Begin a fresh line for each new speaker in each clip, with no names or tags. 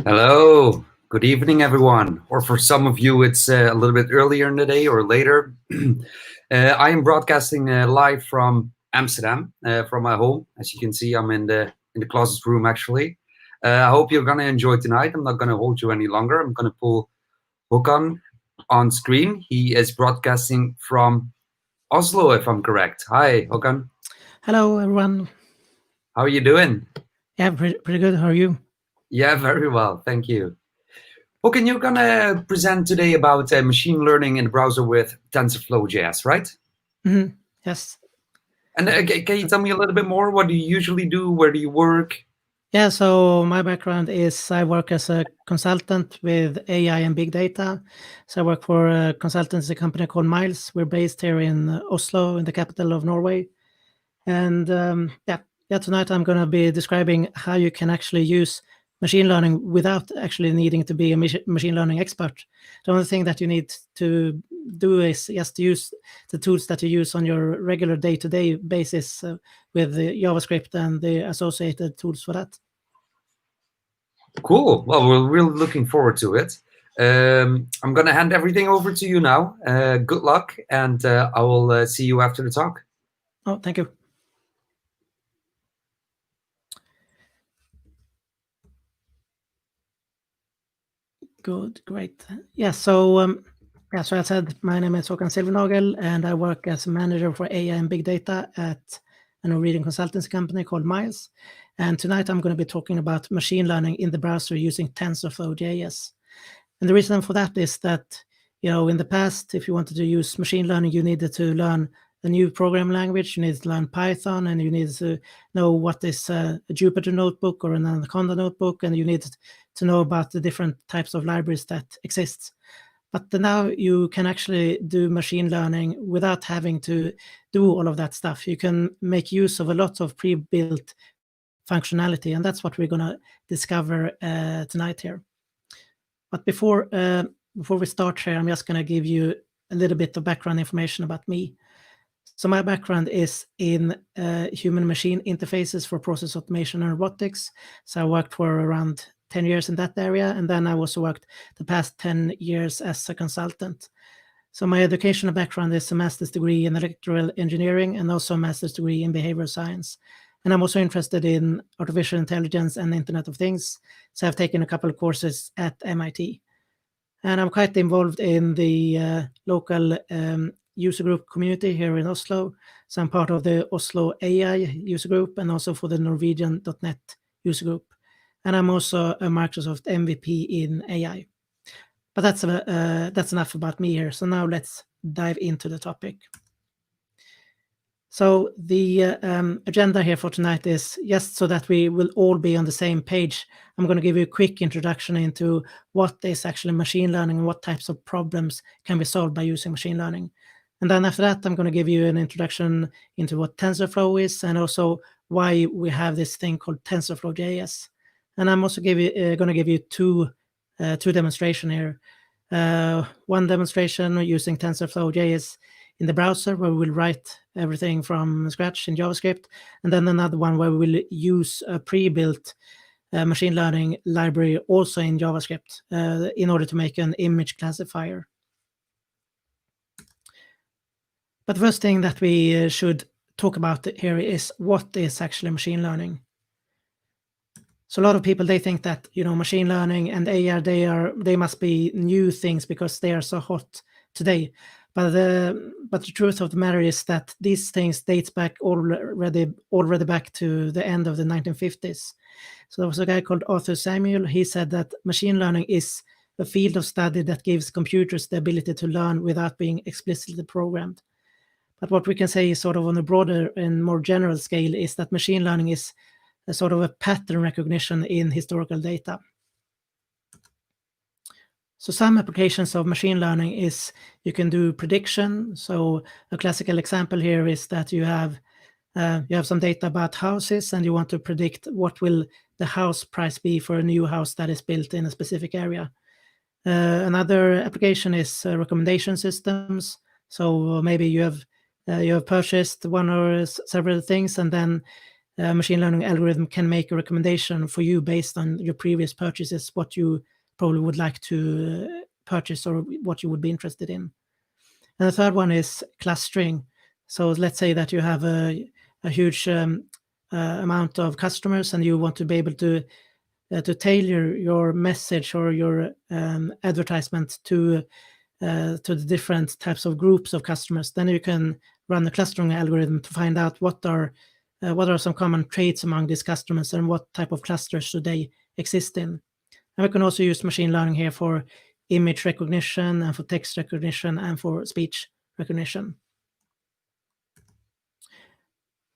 Hello, good evening, everyone. Or for some of you, it's a little bit earlier in the day or later. I am broadcasting live from Amsterdam, from my home. As you can see, I'm in the closet room actually. I hope you're gonna enjoy tonight. I'm not gonna hold you any longer. I'm gonna pull Håkan on screen. He is broadcasting from Oslo, if I'm correct. Hi, Håkan.
Hello, everyone.
How are you doing?
Yeah, pretty good. How are you?
Yeah, very well. Thank you. Håkan, you're gonna present today about machine learning in the browser with TensorFlow.js, right?
Mm-hmm. Yes.
And can you tell me a little bit more? What do you usually do? Where do you work?
Yeah, so my background is I work as a consultant with AI and big data. So I work for a consultancy company called Miles. We're based here in Oslo, in the capital of Norway. And tonight I'm going to be describing how you can actually use machine learning without actually needing to be a machine learning expert. The only thing that you need to do is just use the tools that you use on your regular day-to-day basis with the JavaScript and the associated tools for that.
Cool. Well, we're really looking forward to it. I'm going to hand everything over to you now. Good luck, and I will see you after the talk.
Oh, thank you. Good, great. Yeah, so as I said, my name is Håkan Silfvernagel, and I work as a manager for AI and big data at a Norwegian consultancy company called Miles. And tonight I'm going to be talking about machine learning in the browser using TensorFlow.js. And the reason for that is that, in the past, if you wanted to use machine learning, you needed to learn a new programming language, you needed to learn Python, and you needed to know what is a Jupyter Notebook or an Anaconda Notebook, and you needed to know about the different types of libraries that exist. But now you can actually do machine learning without having to do all of that stuff. You can make use of a lot of pre-built functionality, and that's what we're going to discover tonight here. But before we start here, I'm just going to give you a little bit of background information about me. So my background is in human-machine interfaces for process automation and robotics. So I worked for around 10 years in that area, and then I also worked the past 10 years as a consultant. So my educational background is a master's degree in electrical engineering and also a master's degree in behavioral science. And I'm also interested in artificial intelligence and Internet of Things. So I've taken a couple of courses at MIT. And I'm quite involved in the local user group community here in Oslo. So I'm part of the Oslo AI user group and also for the Norwegian.net user group. And I'm also a Microsoft MVP in AI. But that's enough about me here. So now let's dive into the topic. So the agenda here for tonight is just so that we will all be on the same page. I'm going to give you a quick introduction into what is actually machine learning and what types of problems can be solved by using machine learning. And then after that, I'm going to give you an introduction into what TensorFlow is and also why we have this thing called TensorFlow.js. And I'm also going to give you two demonstrations here. One demonstration using TensorFlow.js in the browser where we'll write everything from scratch in JavaScript, and then another one where we'll use a pre-built machine learning library also in JavaScript in order to make an image classifier. But the first thing that we should talk about here is what is actually machine learning. So a lot of people, they think that, machine learning and AI, they must be new things because they are so hot today. But the truth of the matter is that these things dates back already back to the end of the 1950s. So there was a guy called Arthur Samuel. He said that machine learning is a field of study that gives computers the ability to learn without being explicitly programmed. But what we can say is sort of on a broader and more general scale is that machine learning is a sort of a pattern recognition in historical data. So some applications of machine learning is you can do prediction. So a classical example here is that you have some data about houses and you want to predict what will the house price be for a new house that is built in a specific area. Another application is recommendation systems. So maybe you have purchased one or several things, and then machine learning algorithm can make a recommendation for you based on your previous purchases, what you probably would like to purchase or what you would be interested in. And the third one is clustering. So let's say that you have a huge amount of customers and you want to be able to tailor your message or your advertisement to the different types of groups of customers. Then you can run a clustering algorithm to find out what are some common traits among these customers and what type of clusters should they exist in. And we can also use machine learning here for image recognition and for text recognition and for speech recognition.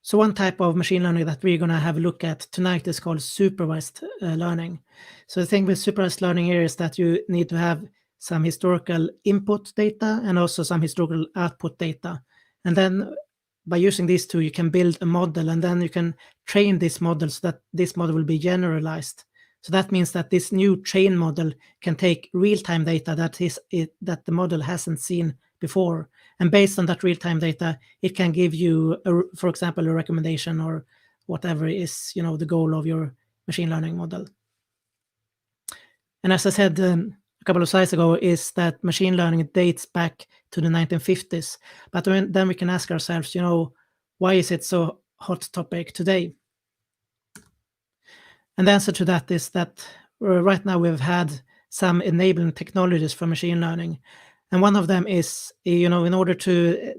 So one type of machine learning that we're going to have a look at tonight is called supervised learning. So the thing with supervised learning here is that you need to have some historical input data and also some historical output data. And then by using these two, you can build a model and then you can train this model so that this model will be generalized. So that means that this new train model can take real-time data that the model hasn't seen before. And based on that real-time data, it can give you, for example, a recommendation or whatever is, the goal of your machine learning model. And as I said a couple of slides ago, is that machine learning dates back to the 1950s. But then we can ask ourselves, why is it so hot topic today? And the answer to that is that right now we've had some enabling technologies for machine learning. And one of them is, in order to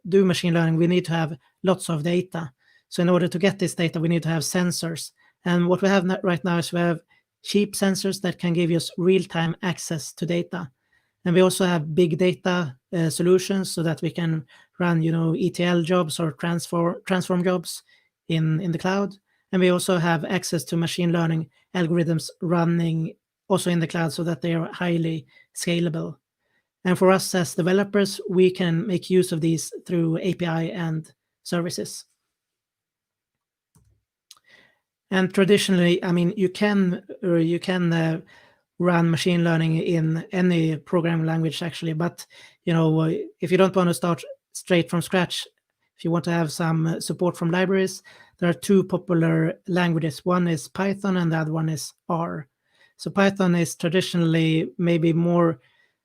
do machine learning, we need to have lots of data. So in order to get this data, we need to have sensors. And what we have right now is we have cheap sensors that can give us real-time access to data. And we also have big data solutions so that we can run, ETL jobs or transform jobs in the cloud. And we also have access to machine learning algorithms running also in the cloud so that they are highly scalable. And for us as developers, we can make use of these through API and services. And traditionally, you can run machine learning in any programming language actually, but if you don't want to start straight from scratch, if you want to have some support from libraries, there are two popular languages. One is Python and the other one is R. So Python is traditionally maybe more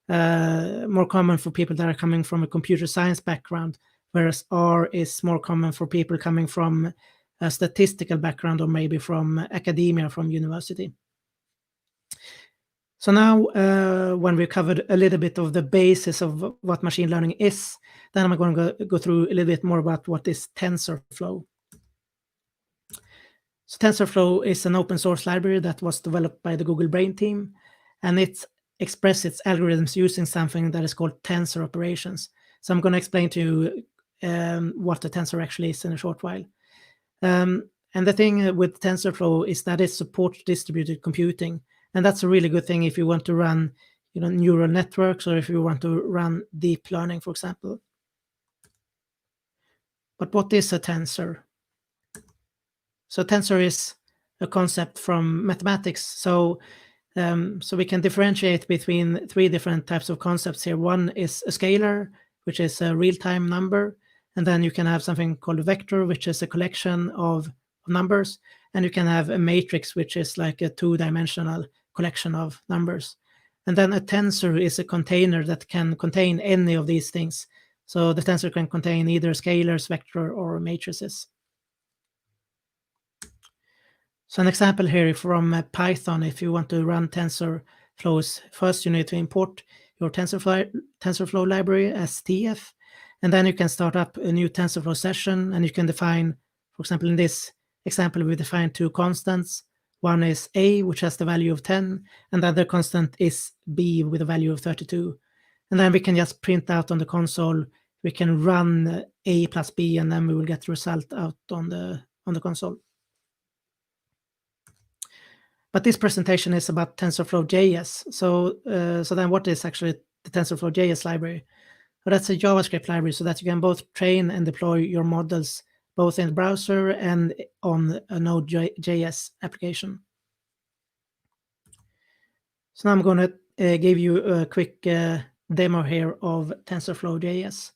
common for people that are coming from a computer science background, whereas R is more common for people coming from a statistical background or maybe from academia, from university. So now when we've covered a little bit of the basis of what machine learning is, then I'm going to go through a little bit more about what is TensorFlow. So TensorFlow is an open source library that was developed by the Google Brain team, and it expresses its algorithms using something that is called tensor operations. So I'm going to explain to you what the tensor actually is in a short while. And the thing with TensorFlow is that it supports distributed computing. And that's a really good thing if you want to run neural networks or if you want to run deep learning, for example. But what is a tensor? So tensor is a concept from mathematics. So we can differentiate between three different types of concepts here. One is a scalar, which is a real-time number. And then you can have something called a vector, which is a collection of numbers. And you can have a matrix, which is like a two-dimensional collection of numbers. And then a tensor is a container that can contain any of these things. So the tensor can contain either scalars, vector, or matrices. So an example here from Python, if you want to run TensorFlows, first you need to import your TensorFlow library as TF, and then you can start up a new TensorFlow session, and you can define, for example, in this example, we define two constants. One is a, which has the value of 10, and the other constant is b with a value of 32. And then we can just print out on the console, we can run a plus b, and then we will get the result out on the console. But this presentation is about TensorFlow.js. So then what is actually the TensorFlow.js library? Well, that's a JavaScript library so that you can both train and deploy your models both in the browser and on a Node.js application. So now I'm going to give you a quick demo here of TensorFlow.js.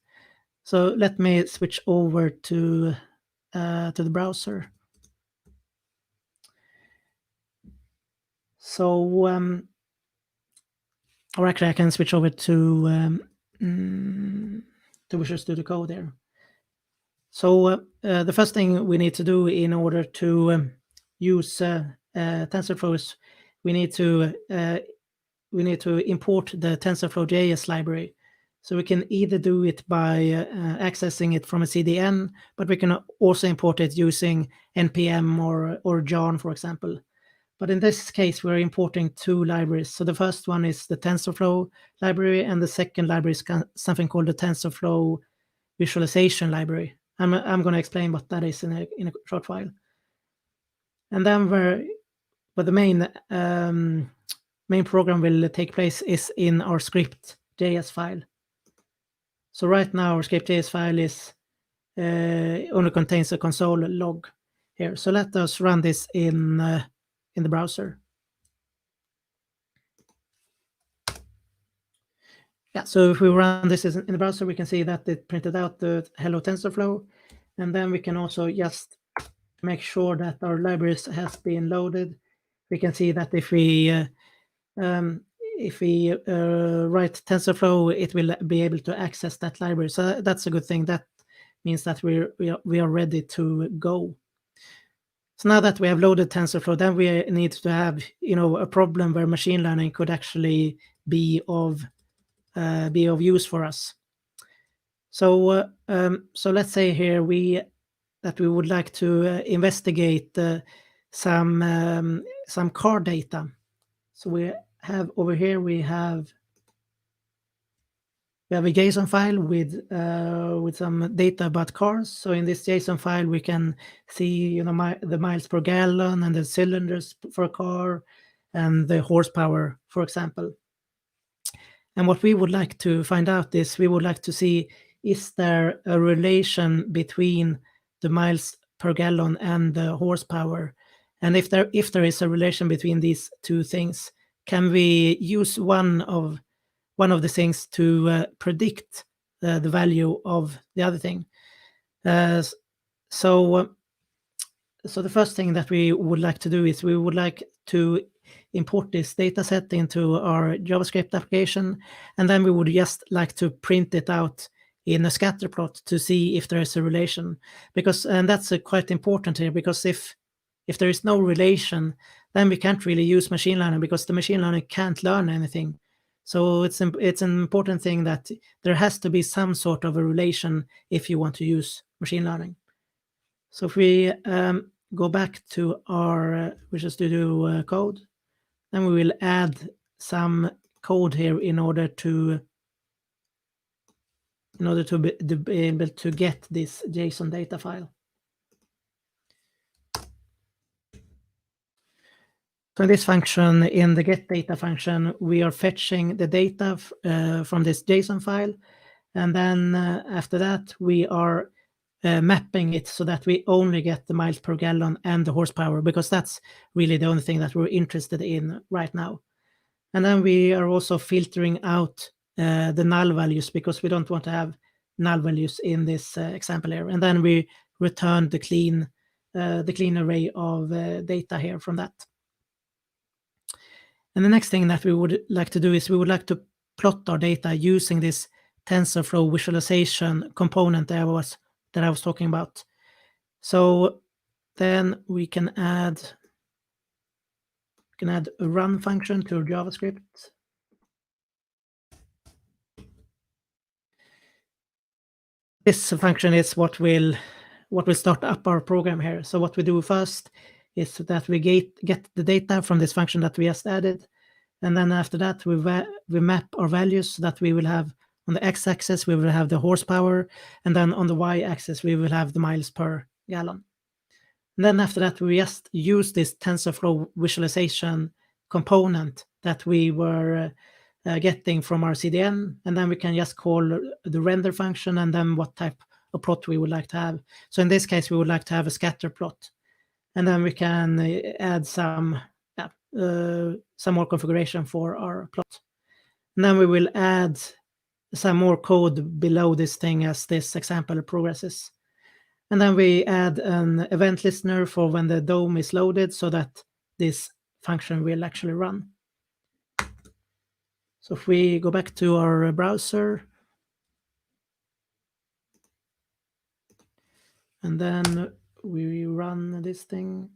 So let me switch over to to the browser. So, or actually, I can switch over to Visual Studio Code there. So the first thing we need to do in order to use TensorFlow is we need to import the TensorFlow.js library. So we can either do it by accessing it from a CDN, but we can also import it using npm or John, for example. But in this case, we're importing two libraries. So the first one is the TensorFlow library, and the second library is something called the TensorFlow visualization library. I'm going to explain what that is in a short while. And then where the main program will take place is in our script.js file. So right now our script.js file is only contains a console log here. So let us run this in the browser. Yeah, so if we run this in the browser, we can see that it printed out the hello TensorFlow, and then we can also just make sure that our libraries has been loaded. We can see that if we write TensorFlow, it will be able to access that library. So that's a good thing. That means that we are ready to go. So now that we have loaded TensorFlow, then we need to have a problem where machine learning could actually be of use for us. So let's say here that we would like to investigate some car data. So we have over here we have a JSON file with some data about cars. So in this JSON file we can see the miles per gallon and the cylinders for a car and the horsepower, for example. And what we would like to find out is we would like to see, is there a relation between the miles per gallon and the horsepower? And if there is a relation between these two things, can we use one of the things to predict the value of the other thing? So the first thing that we would like to do is we would like to import this data set into our JavaScript application, and then we would just like to print it out in a scatter plot to see if there is a relation. And that's quite important here, because if there is no relation, then we can't really use machine learning, because the machine learning can't learn anything. So it's an important thing that there has to be some sort of a relation if you want to use machine learning. So if we go back to our Visual Studio Code, then we will add some code here in order to be able to get this JSON data file. So in this function, in the get data function, we are fetching the data from this JSON file, and then after that we are mapping it so that we only get the miles per gallon and the horsepower, because that's really the only thing that we're interested in right now. And then we are also filtering out the null values, because we don't want to have null values in this example here. And then we return the clean array of data here from that. And the next thing that we would like to do is we would like to plot our data using this TensorFlow visualization component that I was talking about. So then we can add a run function to JavaScript. This function is what will start up our program here. So what we do first is that we get the data from this function that we just added, and then after that we map our values so that we will have, on the x-axis we will have the horsepower, and then on the y-axis we will have the miles per gallon. And then after that we just use this TensorFlow visualization component that we were getting from our CDN, and then we can just call the render function and then what type of plot we would like to have. So in this case we would like to have a scatter plot, and then we can add some more configuration for our plot. And then we will add some more code below this thing as this example progresses. And then we add an event listener for when the DOM is loaded so that this function will actually run. So if we go back to our browser, and then we run this thing,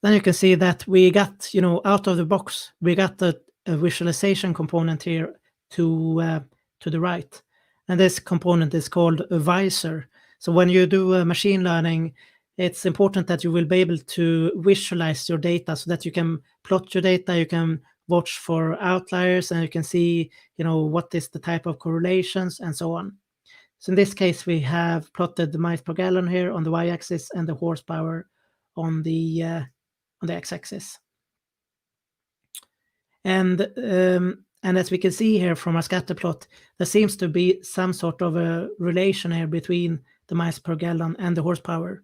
then you can see that we got, out of the box, we got a visualization component here to the right. And this component is called a visor. So when you do machine learning, it's important that you will be able to visualize your data so that you can plot your data, you can watch for outliers, and you can see, what is the type of correlations and so on. So in this case, we have plotted the miles per gallon here on the y-axis and the horsepower on the x-axis. And as we can see here from our scatter plot, there seems to be some sort of a relation here between the miles per gallon and the horsepower.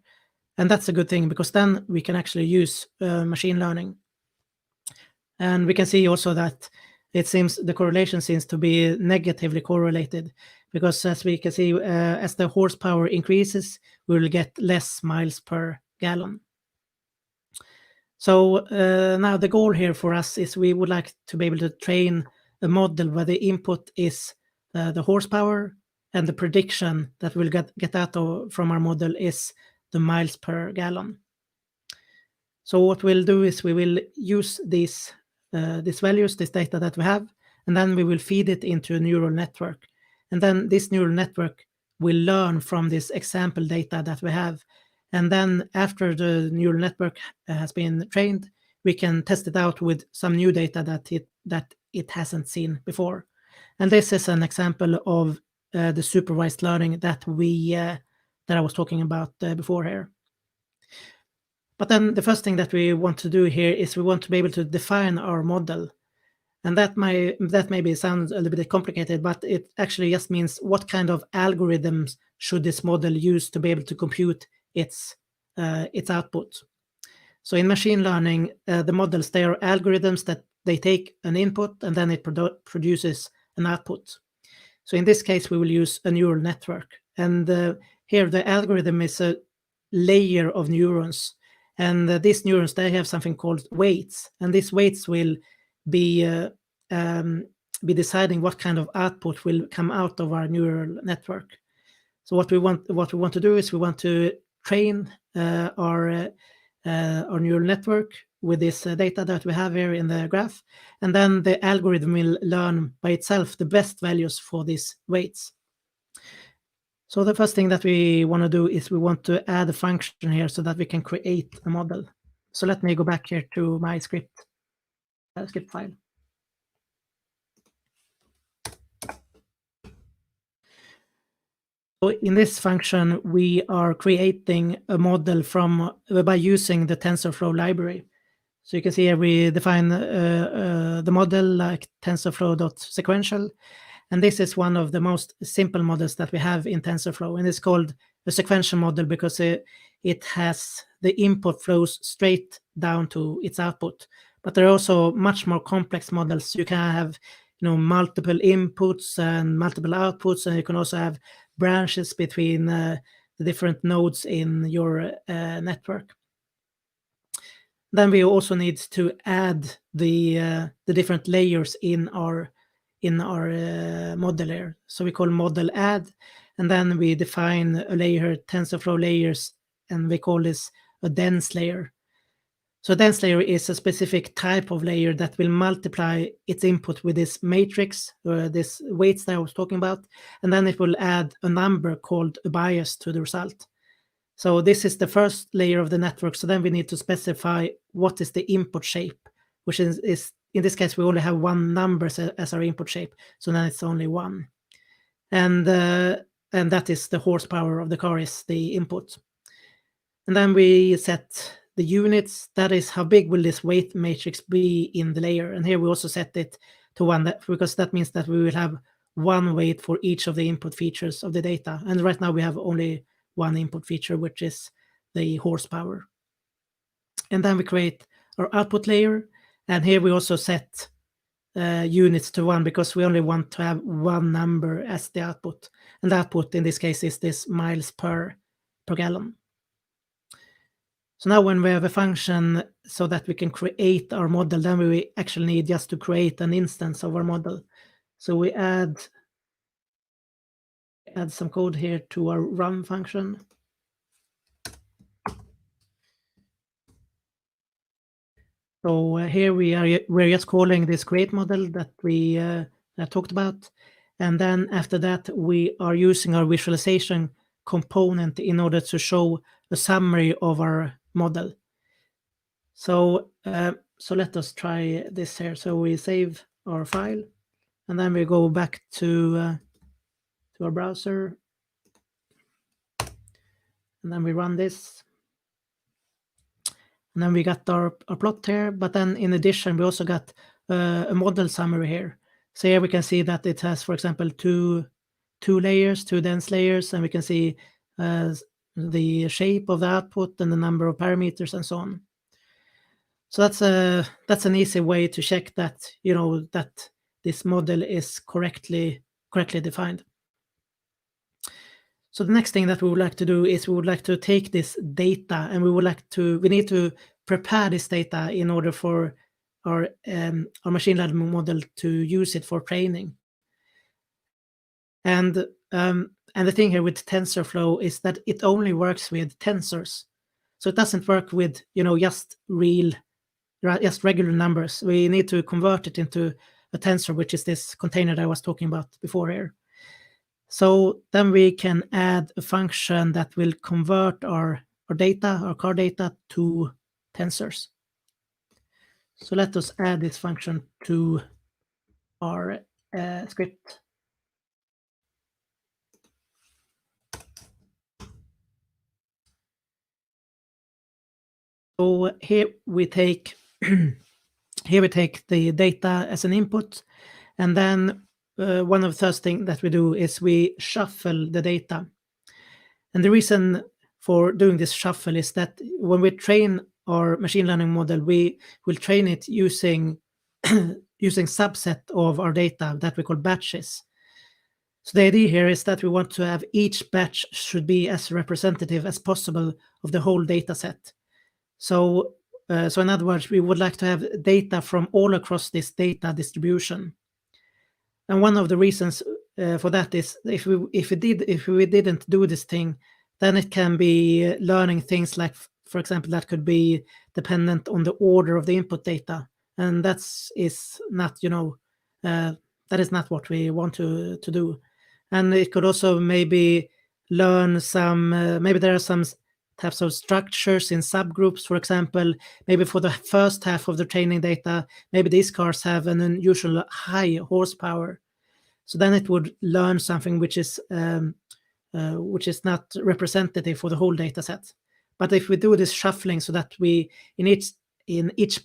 And that's a good thing, because then we can actually use machine learning. And we can see also that the correlation seems to be negatively correlated, because as we can see, as the horsepower increases, we will get less miles per gallon. So now the goal here for us is we would like to be able to train a model where the input is the horsepower, and the prediction that we'll get out from our model is the miles per gallon. So what we'll do is we will use these values, this data that we have, and then we will feed it into a neural network. And then this neural network will learn from this example data that we have. And then after the neural network has been trained, we can test it out with some new data that it hasn't seen before. And this is an example of the supervised learning that I was talking about before here. But then the first thing that we want to do here is we want to be able to define our model. And that maybe sounds a little bit complicated, but it actually just means what kind of algorithms should this model use to be able to compute its output. So in machine learning, the models, they are algorithms that they take an input and then it produces an output. So in this case, we will use a neural network. And here the algorithm is a layer of neurons. And these neurons, they have something called weights. And these weights will be deciding what kind of output will come out of our neural network. So what we want to do is we want to train our neural network with this data that we have here in the graph, and then the algorithm will learn by itself the best values for these weights. So the first thing that we want to do is we want to add a function here so that we can create a model. So let me go back here to my script file. So in this function, we are creating a model by using the TensorFlow library. So you can see here we define the model like TensorFlow.sequential. And this is one of the most simple models that we have in TensorFlow. And it's called a sequential model because it has the input flows straight down to its output. But there are also much more complex models. You can have multiple inputs and multiple outputs, and you can also have branches between the different nodes in your network. Then we also need to add the different layers in our model here. So we call model add, and then we define a layer, TensorFlow layers, and we call this a dense layer. So a dense layer is a specific type of layer that will multiply its input with this matrix, this weights that I was talking about, and then it will add a number called a bias to the result. So this is the first layer of the network. So then we need to specify what is the input shape, which is in this case, we only have one number as our input shape. So then it's only one. And that is the horsepower of the car is the input. And then we set the units. That is how big will this weight matrix be in the layer. And here we also set it to 1 because that means that we will have one weight for each of the input features of the data. And right now we have only one input feature, which is the horsepower. And then we create our output layer. And here we also set units to 1 because we only want to have one number as the output. And the output in this case is this miles per per gallon. So now when we have a function so that we can create our model, then we actually need just to create an instance of our model. So we add some code here to our run function. So here we're just calling this create model that we talked about. And then after that, we are using our visualization component in order to show a summary of our model. So let us try this here. So we save our file, and then we go back to our browser, and then we run this. And then we got our plot here, but then in addition, we also got a model summary here. So here we can see that it has, for example, two layers, two dense layers, and we can see the shape of the output and the number of parameters and so on. So that's an easy way to check that, you know, that this model is correctly defined. So the next thing that we would like to do is we would like to take this data, and we need to prepare this data in order for our machine learning model to use it for training. And the thing here with TensorFlow is that it only works with tensors. So it doesn't work with, you know, just regular numbers. We need to convert it into a tensor, which is this container that I was talking about before here. So then we can add a function that will convert our data, our car data, to tensors. So let us add this function to our script. So here we take the data as an input, and then one of the first things that we do is we shuffle the data. And the reason for doing this shuffle is that when we train our machine learning model, we will train it using subset of our data that we call batches. So the idea here is that we want to have each batch should be as representative as possible of the whole data set. So in other words, we would like to have data from all across this data distribution. And one of the reasons for that is if we didn't do this thing, then it can be learning things like, for example, that could be dependent on the order of the input data, and that is not, you know, that is not what we want to do. And it could also maybe learn some, maybe there are some types of structures in subgroups. For example, maybe for the first half of the training data, maybe these cars have an unusual high horsepower. So then it would learn something which is not representative for the whole data set. But if we do this shuffling so that we in each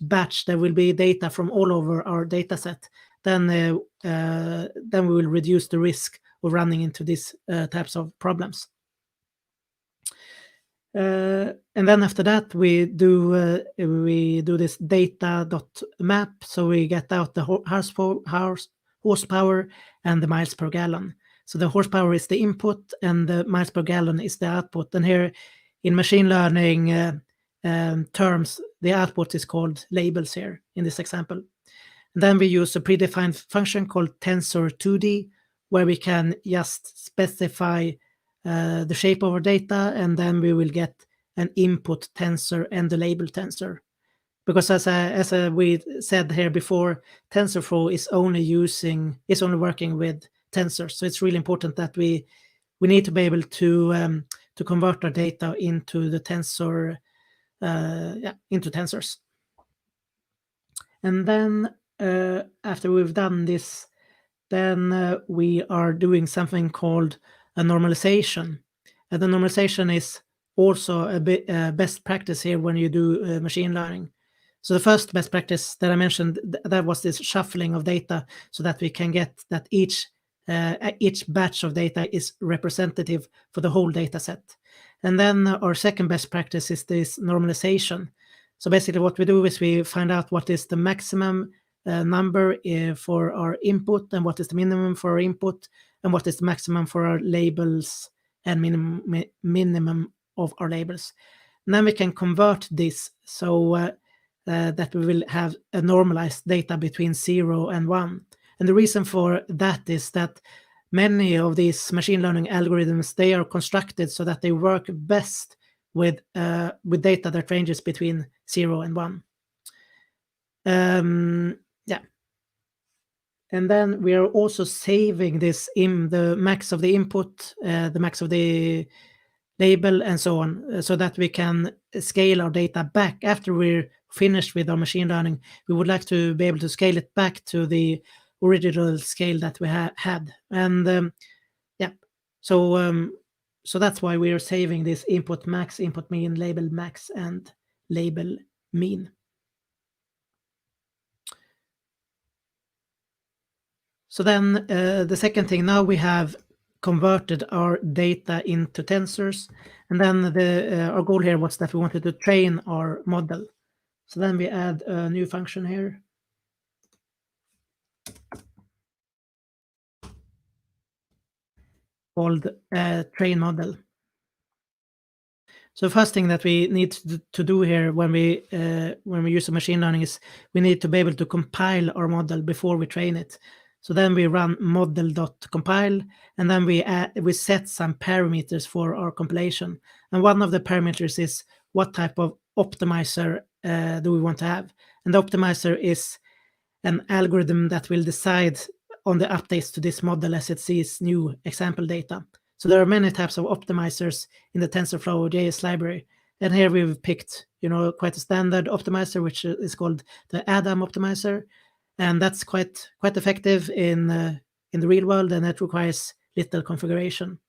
batch there will be data from all over our data set, then we will reduce the risk of running into these types of problems. And then after that we do this data.map, so we get out the horsepower and the miles per gallon. So the horsepower is the input and the miles per gallon is the output. And here in machine learning terms, the output is called labels here in this example. And then we use a predefined function called tensor2d, where we can just specify the shape of our data, and then we will get an input tensor and the label tensor. Because as we said here before, TensorFlow is only working with tensors. So it's really important that we need to be able to convert our data into the tensor, into tensors. And then after we've done this, then we are doing something called a normalization. And the normalization is also a best practice here when you do machine learning. So the first best practice that I mentioned, that was this shuffling of data so that we can get that each batch of data is representative for the whole data set. And then our second best practice is this normalization. So basically what we do is we find out what is the maximum number for our input and what is the minimum for our input and what is the maximum for our labels and minimum of our labels. And then we can convert this so that we will have a normalized data between 0 and 1. And the reason for that is that many of these machine learning algorithms, they are constructed so that they work best with data that ranges between 0 and 1. Yeah. And then we are also saving this in the max of the input, the max of the label, and so on, so that we can scale our data back after we're finished with our machine learning. We would like to be able to scale it back to the original scale that we had. And yeah, so that's why we are saving this input max, input mean, label max, and label mean. So then the second thing, now we have converted our data into tensors, and then our goal here was that we wanted to train our model. So then we add a new function here called train model. So first thing that we need to do here when we use a machine learning is we need to be able to compile our model before we train it. So then we run model.compile, and then we set some parameters for our compilation. And one of the parameters is what type of optimizer do we want to have. And the optimizer is an algorithm that will decide on the updates to this model as it sees new example data. So there are many types of optimizers in the TensorFlow.js library. And here we've picked, quite a standard optimizer, which is called the Adam optimizer. And that's quite effective in the real world, and it requires little configuration.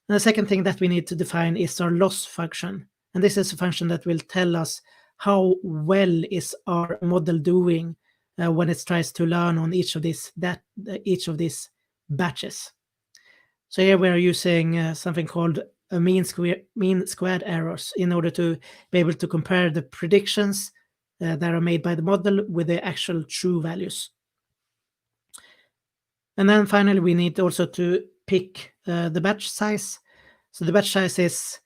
And the second thing that we need to define is our loss function. And this is a function that will tell us how well is our model doing when it tries to learn on each of these batches. So here we are using something called a mean squared errors in order to be able to compare the predictions that are made by the model with the actual true values. And then finally, we need also to pick the batch size. So the batch size is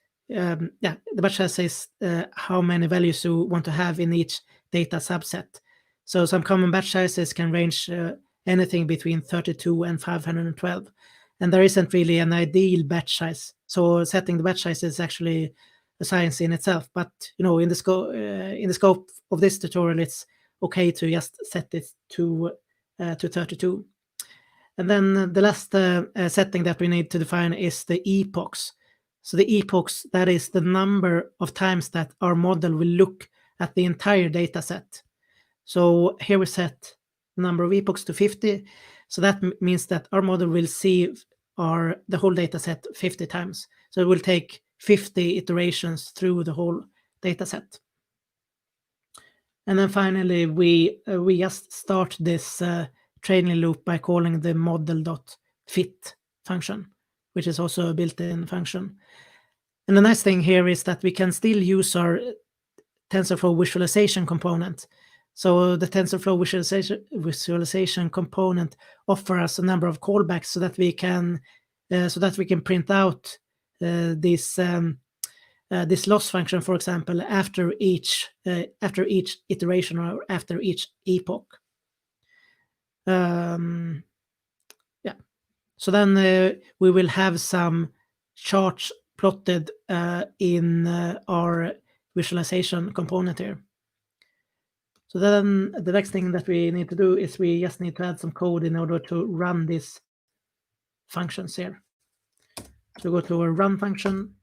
how many values you want to have in each data subset. So some common batch sizes can range anything between 32 and 512. And there isn't really an ideal batch size. So setting the batch size is actually a science in itself. But in the scope of this tutorial, it's okay to just set it to 32. And then the last setting that we need to define is the epochs. So the epochs, that is the number of times that our model will look at the entire data set. So here we set the number of epochs to 50. So that means that our model will see the whole data set 50 times. So it will take 50 iterations through the whole data set. And then finally, we just start this training loop by calling the model.fit function, which is also a built-in function. And the nice thing here is that we can still use our TensorFlow visualization component. So the TensorFlow visualization component offers us a number of callbacks so that we can print out this loss function, for example, after each iteration or after each epoch. So then we will have some charts plotted in our visualization component here. So then the next thing that we need to do is we just need to add some code in order to run these functions here. So go to our run function.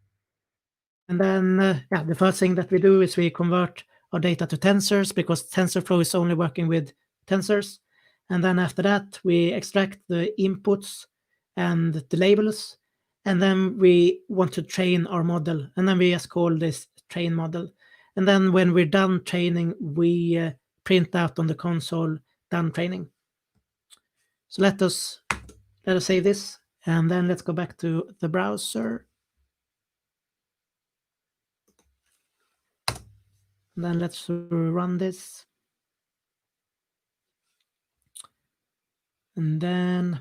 And then the first thing that we do is we convert our data to tensors, because TensorFlow is only working with tensors. And then after that, we extract the inputs and the labels. And then we want to train our model. And then we just call this train model. And then when we're done training, we print out on the console done training. So let us save this, and then let's go back to the browser. And then let's run this. And then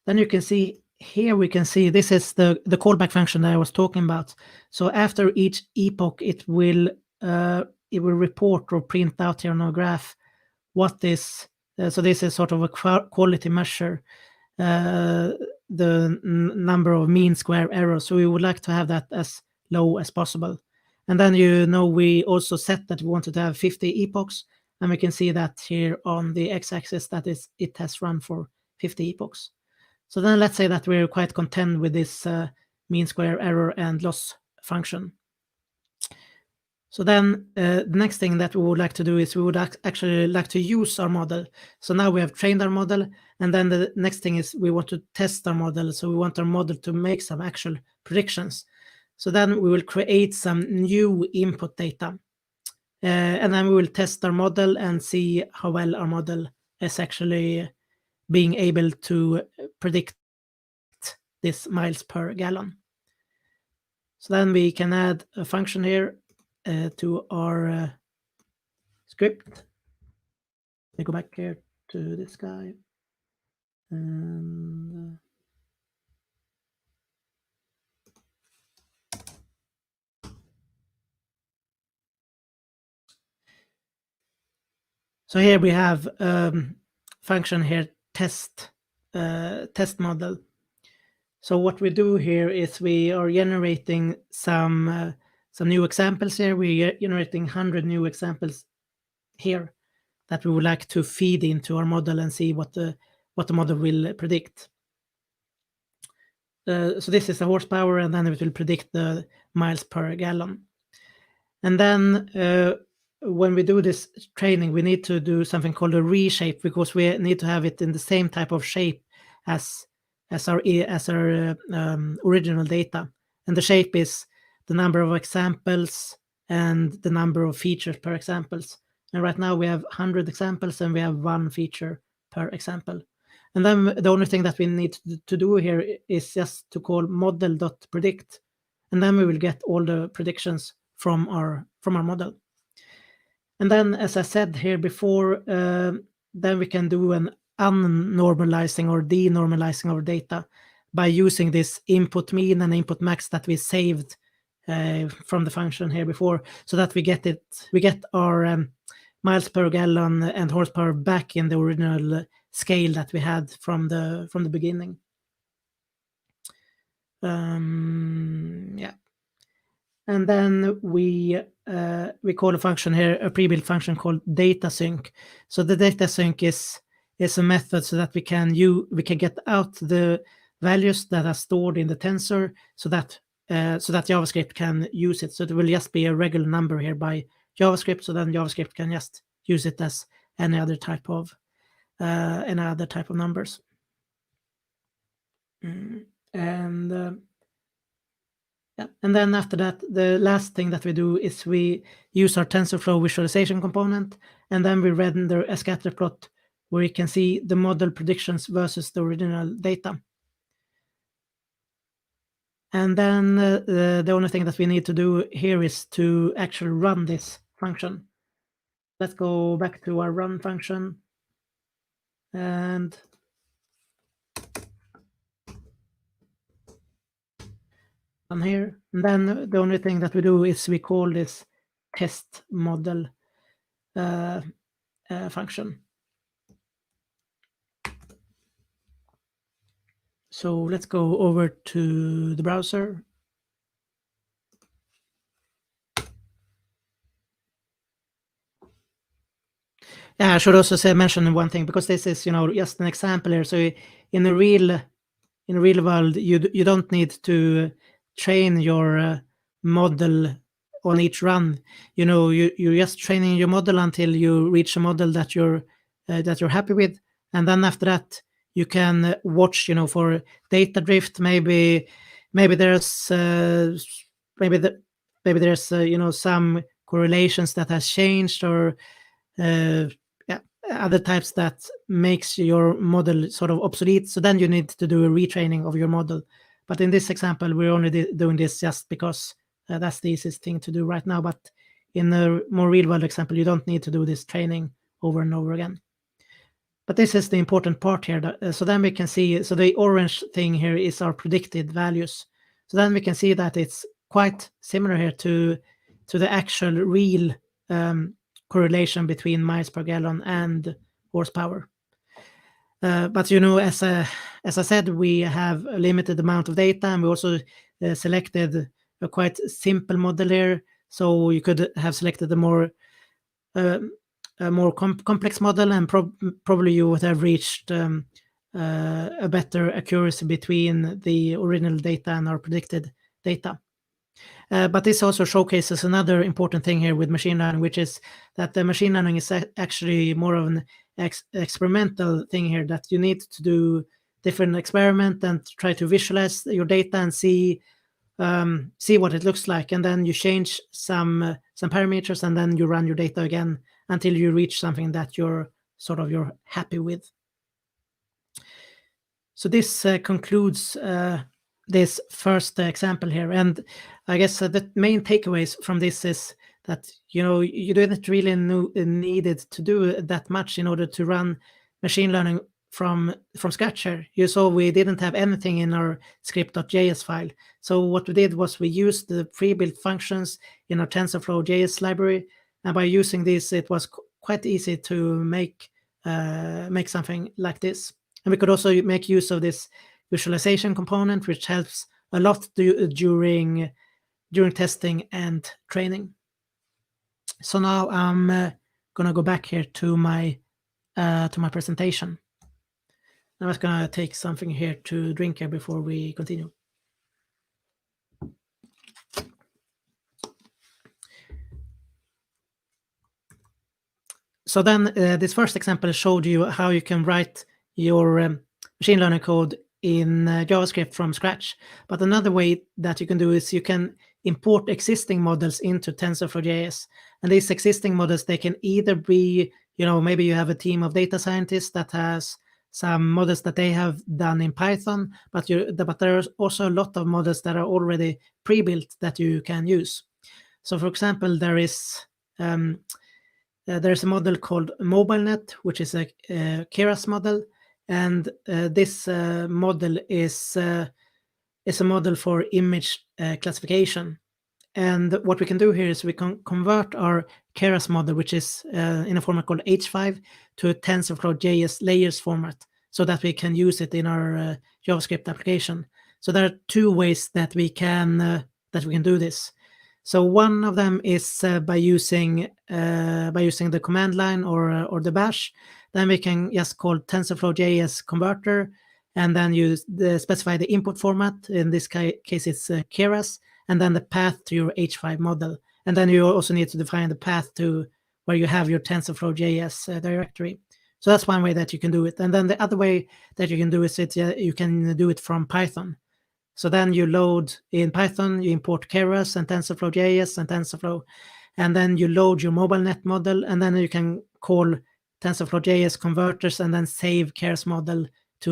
you can see here we can see this is the callback function that I was talking about. So after each epoch, it will report or print out here on our graph what is. So this is sort of a quality measure, the number of mean square errors. So we would like to have that as low as possible. And then we also set that we wanted to have 50 epochs, and we can see that here on the x-axis that is it has run for 50 epochs. So then let's say that we're quite content with this mean square error and loss function. So then the next thing that we would like to do is we would actually like to use our model. So now we have trained our model, and then the next thing is we want to test our model. So we want our model to make some actual predictions. So then we will create some new input data. And then we will test our model and see how well our model is actually being able to predict this miles per gallon. So then we can add a function here to our script. Let me go back here to this guy. And so here we have function here, test model. So what we do here is we are generating some new examples here. We are generating 100 new examples here that we would like to feed into our model and see what the model will predict. So this is the horsepower, and then it will predict the miles per gallon. And then when we do this training, we need to do something called a reshape, because we need to have it in the same type of shape as our original data. And the shape is the number of examples and the number of features per examples. And right now we have 100 examples and we have 1 feature per example. And then the only thing that we need to do here is just to call model.predict, and then we will get all the predictions from our model. And then, as I said here before, then we can do an unnormalizing or denormalizing our data by using this input mean and input max that we saved from the function here before, so that we get our miles per gallon and horsepower back in the original scale that we had from the beginning. Yeah. And then we call a function here, a pre-built function called data sync. So the data sync is a method so that we can get out the values that are stored in the tensor, so that JavaScript can use it. So it will just be a regular number here by JavaScript. So then JavaScript can just use it as any other type of numbers. And then after that, the last thing that we do is we use our TensorFlow visualization component, and then we render a scatter plot where you can see the model predictions versus the original data. And then the only thing that we need to do here is to actually run this function. Let's go back to our run function. And on here, and then the only thing that we do is we call this test model function. So let's go over to the browser. Yeah, I should also mention one thing, because this is just an example here. So in the real world, you don't need to train your model on each run. You're just training your model until you reach a model that you're happy with, and then after that you can watch for data drift. Maybe there's some correlations that has changed, or other types that makes your model sort of obsolete. So then you need to do a retraining of your model. But in this example, we're only doing this just because that's the easiest thing to do right now. But in a more real world example, you don't need to do this training over and over again. But this is the important part here. So then we can see, so the orange thing here is our predicted values. So then we can see that it's quite similar here to the actual real correlation between miles per gallon and horsepower. But as I said, we have a limited amount of data, and we also selected a quite simple model here. So you could have selected a more complex model, and probably you would have reached a better accuracy between the original data and our predicted data. But this also showcases another important thing here with machine learning, which is that the machine learning is actually more of an experimental thing here, that you need to do different experiment and try to visualize your data and see what it looks like, and then you change some parameters, and then you run your data again until you reach something that you're happy with. So this concludes this first example here, and I guess the main takeaways from this is that you didn't really needed to do that much in order to run machine learning from scratch here. You saw we didn't have anything in our script.js file. So what we did was we used the pre-built functions in our TensorFlow.js library, and by using this, it was quite easy to make something like this. And we could also make use of this visualization component, which helps a lot during testing and training. So now I'm gonna go back here to my presentation. I'm just gonna take something here to drink here before we continue. So then this first example showed you how you can write your machine learning code in JavaScript from scratch. But another way that you can do is you can import existing models into TensorFlow.js. And these existing models, they can either be, maybe you have a team of data scientists that has some models that they have done in Python, but there are also a lot of models that are already pre-built that you can use. So for example, there's a model called MobileNet, which is a Keras model, and this model is a model for image classification. And what we can do here is we can convert our Keras model, which is in a format called H5, to a TensorFlow.js layers format, so that we can use it in our JavaScript application. So there are two ways that we can do this. So one of them is by using the command line or the bash. Then we can just call TensorFlow.js converter, and then you specify the input format. In this case, it's Keras, and then the path to your H5 model. And then you also need to define the path to where you have your TensorFlow.js directory. So that's one way that you can do it. And then the other way that you can do is you can do it from Python. So then you load in Python, you import Keras and TensorFlow.js and TensorFlow, and then you load your MobileNet model, and then you can call TensorFlow.js converters and then save Keras model to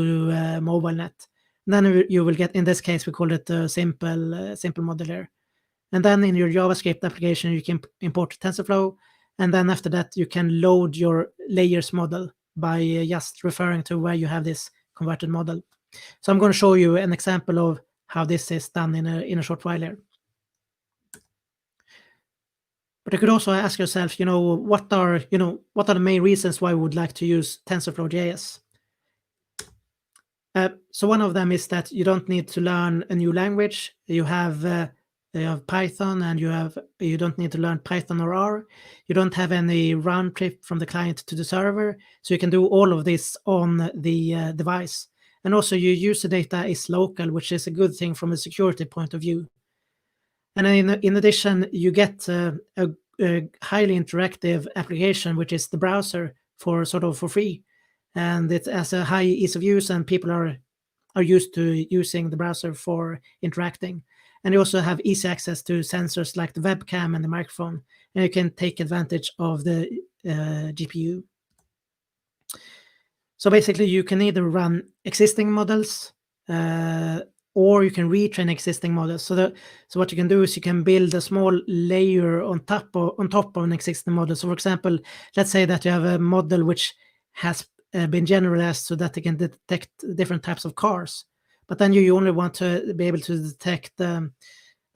MobileNet. And then you will get, in this case, we call it a simple model here. And then in your JavaScript application, you can import TensorFlow, and then after that, you can load your layers model by just referring to where you have this converted model. So I'm going to show you an example of how this is done in a short while here. But you could also ask yourself, what are the main reasons why we would like to use TensorFlow.js? So one of them is that you don't need to learn a new language. You have Python, and you don't need to learn Python or R. You don't have any round trip from the client to the server, so you can do all of this on the device. And also your user data is local, which is a good thing from a security point of view. And in addition, you get a highly interactive application, which is the browser for free. And it has a high ease of use, and people are used to using the browser for interacting. And you also have easy access to sensors like the webcam and the microphone, and you can take advantage of the GPU. So basically, you can either run existing models or you can retrain existing models. So what you can do is you can build a small layer on top of an existing model. So for example, let's say that you have a model which has been generalized so that they can detect different types of cars. But then you only want to be able to detect a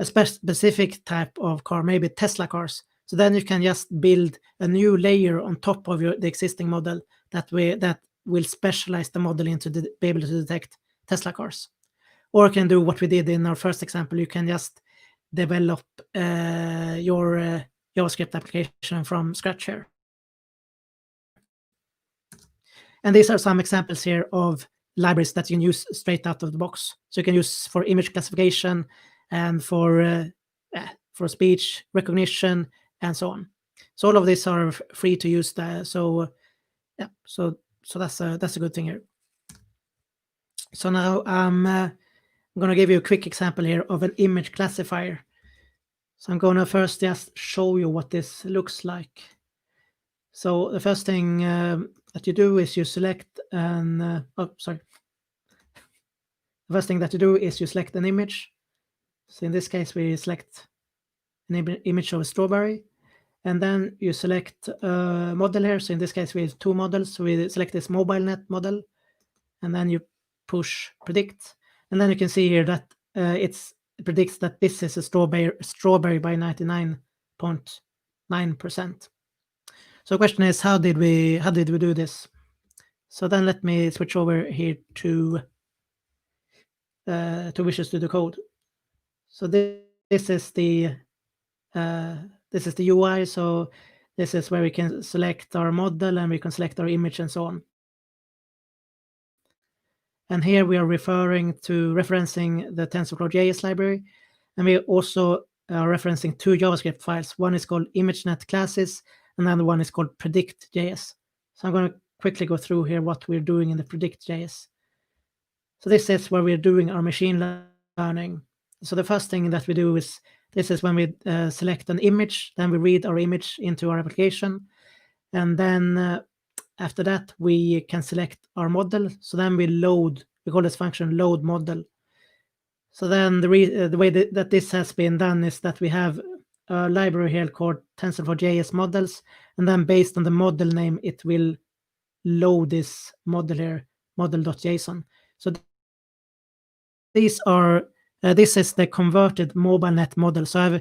specific type of car, maybe Tesla cars. So then you can just build a new layer on top of the existing model that will specialize the model into be able to detect Tesla cars. Or you can do what we did in our first example. You can just develop your JavaScript application from scratch here. And these are some examples here of libraries that you can use straight out of the box. So you can use for image classification and for speech recognition and so on. So all of these are free to use. So that's a good thing here. So now I'm going to give you a quick example here of an image classifier. So I'm going to first just show you what this looks like. So the first thing that you do is you select an The first thing that you do is you select an image. So in this case, we select an image of a strawberry. And then you select a model here. So in this case, we have two models. So we select this MobileNet model. And then you push predict. And then you can see here that it predicts that this is a strawberry by 99.9%. So the question is, how did we do this? So then let me switch over here to Visual Studio Code. So this is the UI. So this is where we can select our model and we can select our image and so on. And here we are referencing the TensorFlow.js library, and we also are referencing two JavaScript files. One is called ImageNet classes, and the other one is called predict.js. So I'm going to quickly go through here what we're doing in the predict.js. So this is where we're doing our machine learning. So the first thing that we do is, this is when we select an image, then we read our image into our application. And then after that, we can select our model. So then we call this function load model. So then the way that this has been done is that we have a library here called TensorFlow.js models. And then based on the model name, it will load this model here, model.json. So this is the converted MobileNet model. So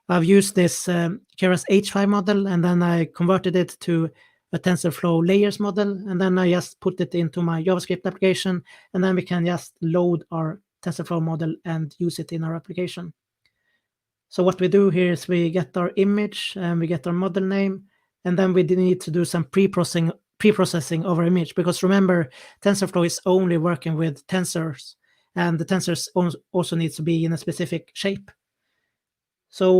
I've used this Keras H5 model, and then I converted it to a TensorFlow layers model, and then I just put it into my JavaScript application, and then we can just load our TensorFlow model and use it in our application. So what we do here is we get our image and we get our model name, and then we need to do some pre-processing of our image, because remember, TensorFlow is only working with tensors, and the tensors also needs to be in a specific shape. So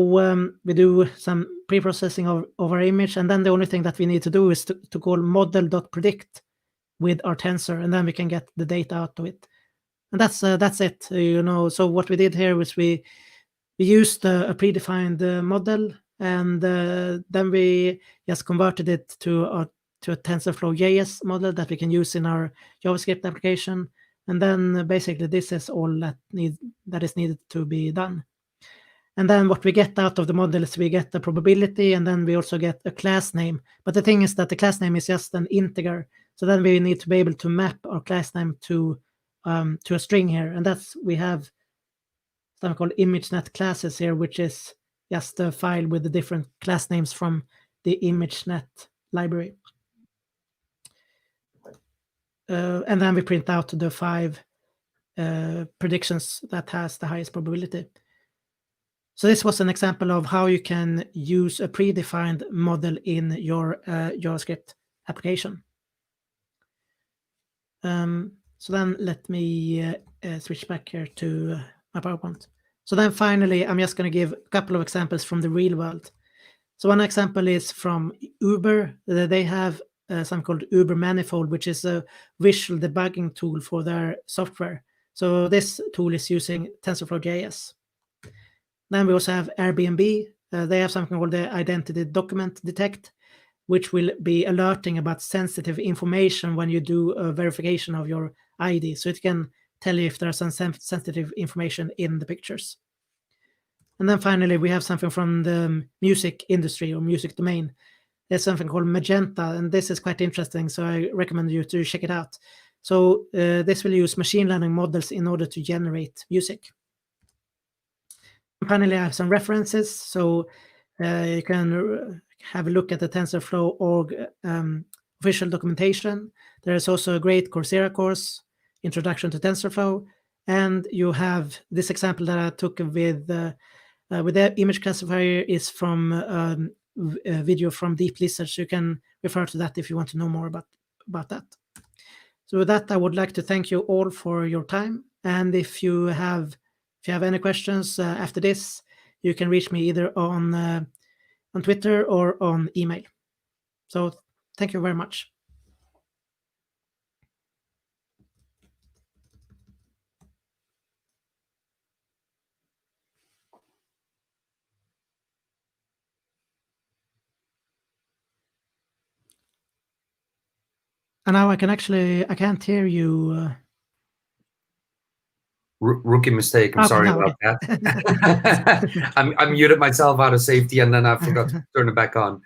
we do some pre-processing of our image, and then the only thing that we need to do is to call model.predict with our tensor, and then we can get the data out of it. And that's it. So what we did here was we used a predefined model, and then we just converted it to a TensorFlow.js model that we can use in our JavaScript application. And then basically this is all that is needed to be done. And then what we get out of the model is we get the probability, and then we also get a class name. But the thing is that the class name is just an integer. So then we need to be able to map our class name to a string here. And we have something called ImageNet classes here, which is just a file with the different class names from the ImageNet library. And then we print out the 5 predictions that has the highest probability. So this was an example of how you can use a predefined model in your JavaScript application. So then let me switch back here to my PowerPoint. So then finally, I'm just going to give a couple of examples from the real world. So one example is from Uber. They have something called Uber Manifold, which is a visual debugging tool for their software. So this tool is using TensorFlow.js. Then we also have Airbnb. They have something called the Identity Document Detect, which will be alerting about sensitive information when you do a verification of your ID. So it can tell you if there's some sensitive information in the pictures. And then finally, we have something from the music industry or music domain. there's something called Magenta, and this is quite interesting, so I recommend you to check it out. So this will use machine learning models in order to generate music. And finally, I have some references, so you can have a look at the TensorFlow.org official documentation. There is also a great Coursera course, Introduction to TensorFlow, and you have this example that I took with the image classifier is from a video from Deep Lizard, so you can refer to that if you want to know more about that. So with that, I would like to thank you all for your time, and if you have any questions after this, you can reach me either on Twitter or on email. So thank you very much. And now I can't hear you.
Rookie mistake. I'm sorry about that. I muted myself out of safety, and then I forgot to turn it back on.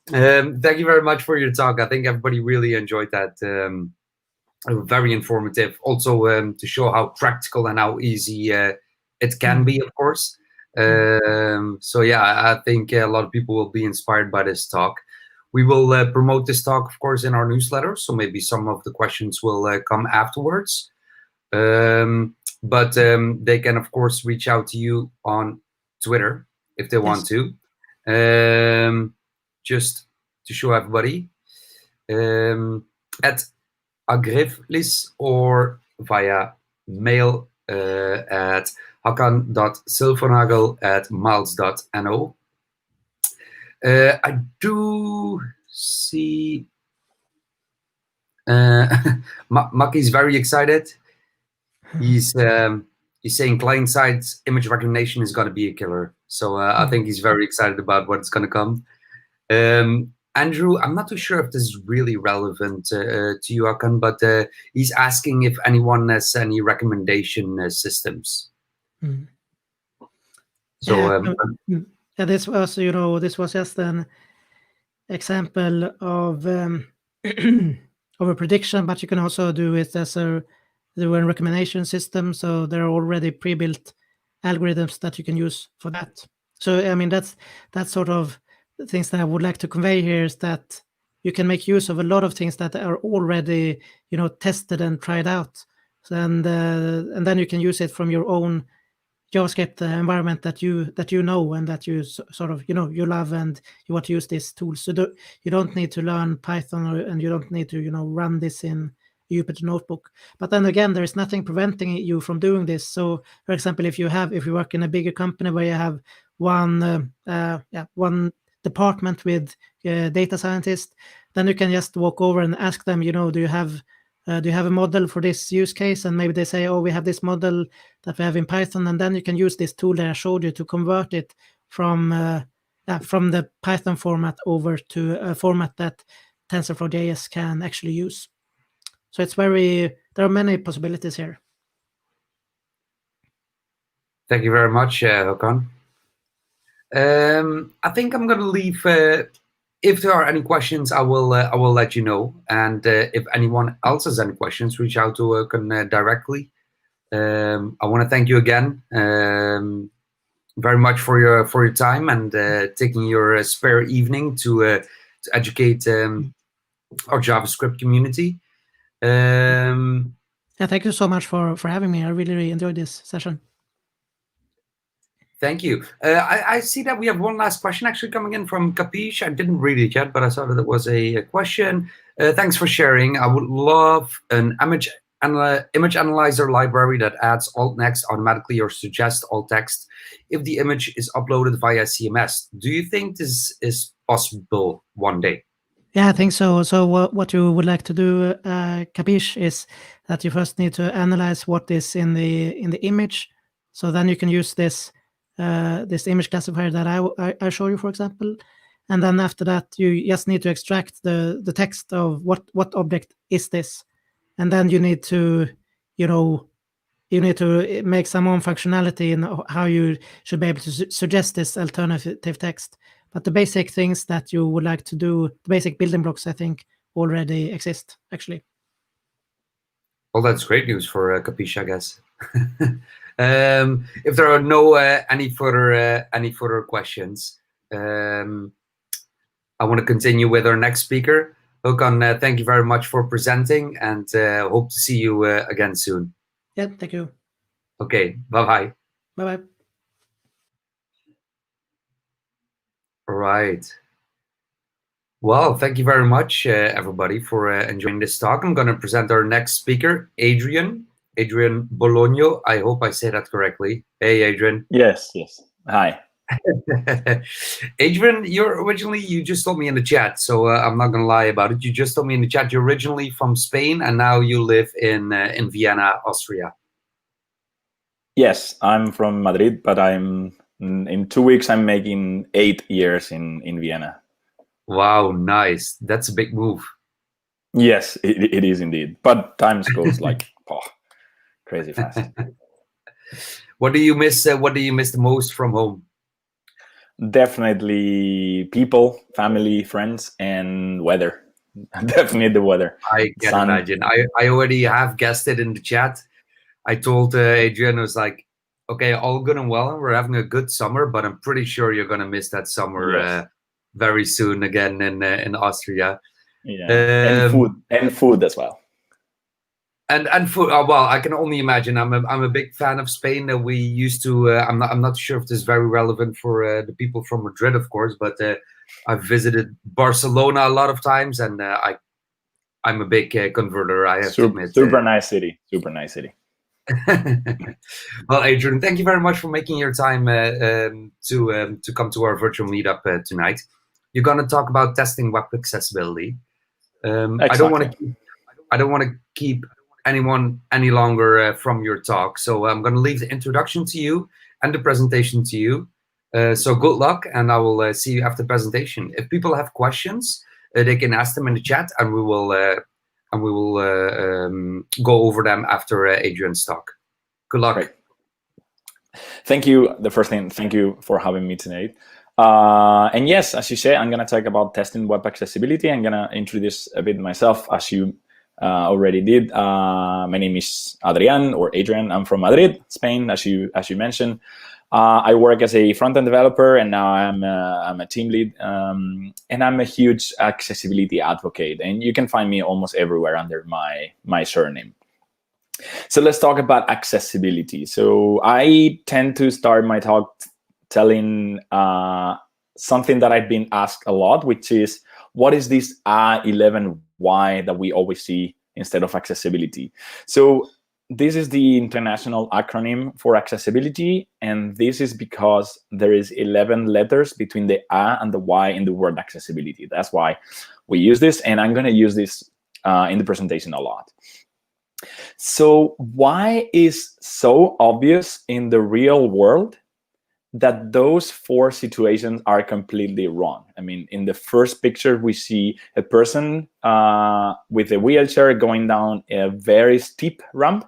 Thank you very much for your talk. I think everybody really enjoyed that. Very informative. Also, to show how practical and how easy it can be, of course. So yeah, I think a lot of people will be inspired by this talk. We will promote this talk, of course, in our newsletter. So maybe some of the questions will come afterwards. But they can, of course, reach out to you on Twitter if they want to. Just to show everybody, at Agriflis or via mail at Håkan.Silfvernagel@miles.no. I do see Maki's very excited. He's saying client-side image recognition is going to be a killer. So I think he's very excited about what's going to come. Andrew, I'm not too sure if this is really relevant to you, Håkan, but he's asking if anyone has any recommendation systems. So
yeah, this was just an example of of a prediction, but you can also do it as a recommendation system. So there are already pre-built algorithms that you can use for that. So I mean, that's sort of things that I would like to convey here, is that you can make use of a lot of things that are already tested and tried out, and then you can use it from your own JavaScript environment that you know and that you sort of you love, and you want to use this tool. So you don't need to learn Python, and you don't need to run this in Jupyter Notebook. But then again, there is nothing preventing you from doing this. So for example, if you work in a bigger company where you have one department with data scientists, then you can just walk over and ask them, do you have a model for this use case? And maybe they say, oh, we have this model that we have in Python, and then you can use this tool that I showed you to convert it from the Python format over to a format that TensorFlow.js can actually use. So there are many possibilities here.
Thank you very much, Håkan. I think I'm going to leave. If there are any questions, I will let you know. And if anyone else has any questions, reach out to Håkan directly. I want to thank you again very much for your time and taking your spare evening to educate our JavaScript community.
Yeah, thank you so much for having me. I really enjoyed this session.
Thank you. I see that we have one last question actually coming in from Capiche. I didn't read it yet, but I saw that it was a question. Thanks for sharing. I would love an image analyzer library that adds alt next automatically or suggests alt text if the image is uploaded via CMS. Do you think this is possible one day?
Yeah, I think so. So what you would like to do, Capiche, is that you first need to analyze what is in the image. So then you can use this image classifier that I show you, for example, and then after that you just need to extract the text of what object is this, and then you need to make some own functionality in how you should be able to suggest this alternative text. But the basic things that you would like to do, the basic building blocks, I think, already exist, actually.
Well, that's great news for Capiche, I guess. If there are no any further questions, I want to continue with our next speaker. Håkan, thank you very much for presenting, and hope to see you again soon.
Yeah, thank you.
Okay, bye-bye.
Bye-bye.
All right. Well, thank you very much, everybody, for enjoying this talk. I'm going to present our next speaker, Adrian Bologno. I hope I say that correctly. Hey, Adrian.
Yes. Hi.
Adrian, you just told me in the chat, so I'm not going to lie about it. You just told me in the chat you're originally from Spain, and now you live in Vienna, Austria.
Yes, I'm from Madrid, but in 2 weeks I'm making 8 years in Vienna.
Wow, nice. That's a big move.
Yes, it is indeed. But time goes like crazy fast.
What do you miss? What do you miss the most from home?
Definitely people, family, friends, and weather. Definitely the weather.
I can imagine. I already have guessed it in the chat. I told Adrian, I was like, okay, all good and well, and we're having a good summer, but I'm pretty sure you're going to miss that summer very soon again in Austria.
Yeah, and food as well.
And food. Well, I can only imagine. I'm a big fan of Spain. We used to. I'm not sure if this is very relevant for the people from Madrid, of course, but I've visited Barcelona a lot of times, and I'm a big converter. I have to admit.
Super nice city. Super nice city.
Well, Adrian, thank you very much for making your time to come to our virtual meetup tonight. You're going to talk about testing web accessibility.
Exactly.
I don't want to keep anyone any longer from your talk, so I'm going to leave the introduction to you and the presentation to you. So good luck, and I will see you after the presentation. If people have questions, they can ask them in the chat, and we will go over them after Adrian's talk. Good luck.
Great. Thank you. The first thing, thank you for having me tonight. And yes, as you say, I'm going to talk about testing web accessibility. I'm going to introduce a bit myself, as you already did. My name is Adrian, or Adrian. I'm from Madrid, Spain, as you mentioned. I work as a front-end developer, and now I'm a team lead, and I'm a huge accessibility advocate. And you can find me almost everywhere under my surname. So let's talk about accessibility. So I tend to start my talk telling something that I've been asked a lot, which is, what is this A11Y that we always see instead of accessibility? So this is the international acronym for accessibility, and this is because there is 11 letters between the A and the Y in the word accessibility. That's why we use this, and I'm going to use this in the presentation a lot. So why is so obvious in the real world that those 4 situations are completely wrong? I mean, in the first picture, we see a person with a wheelchair going down a very steep ramp.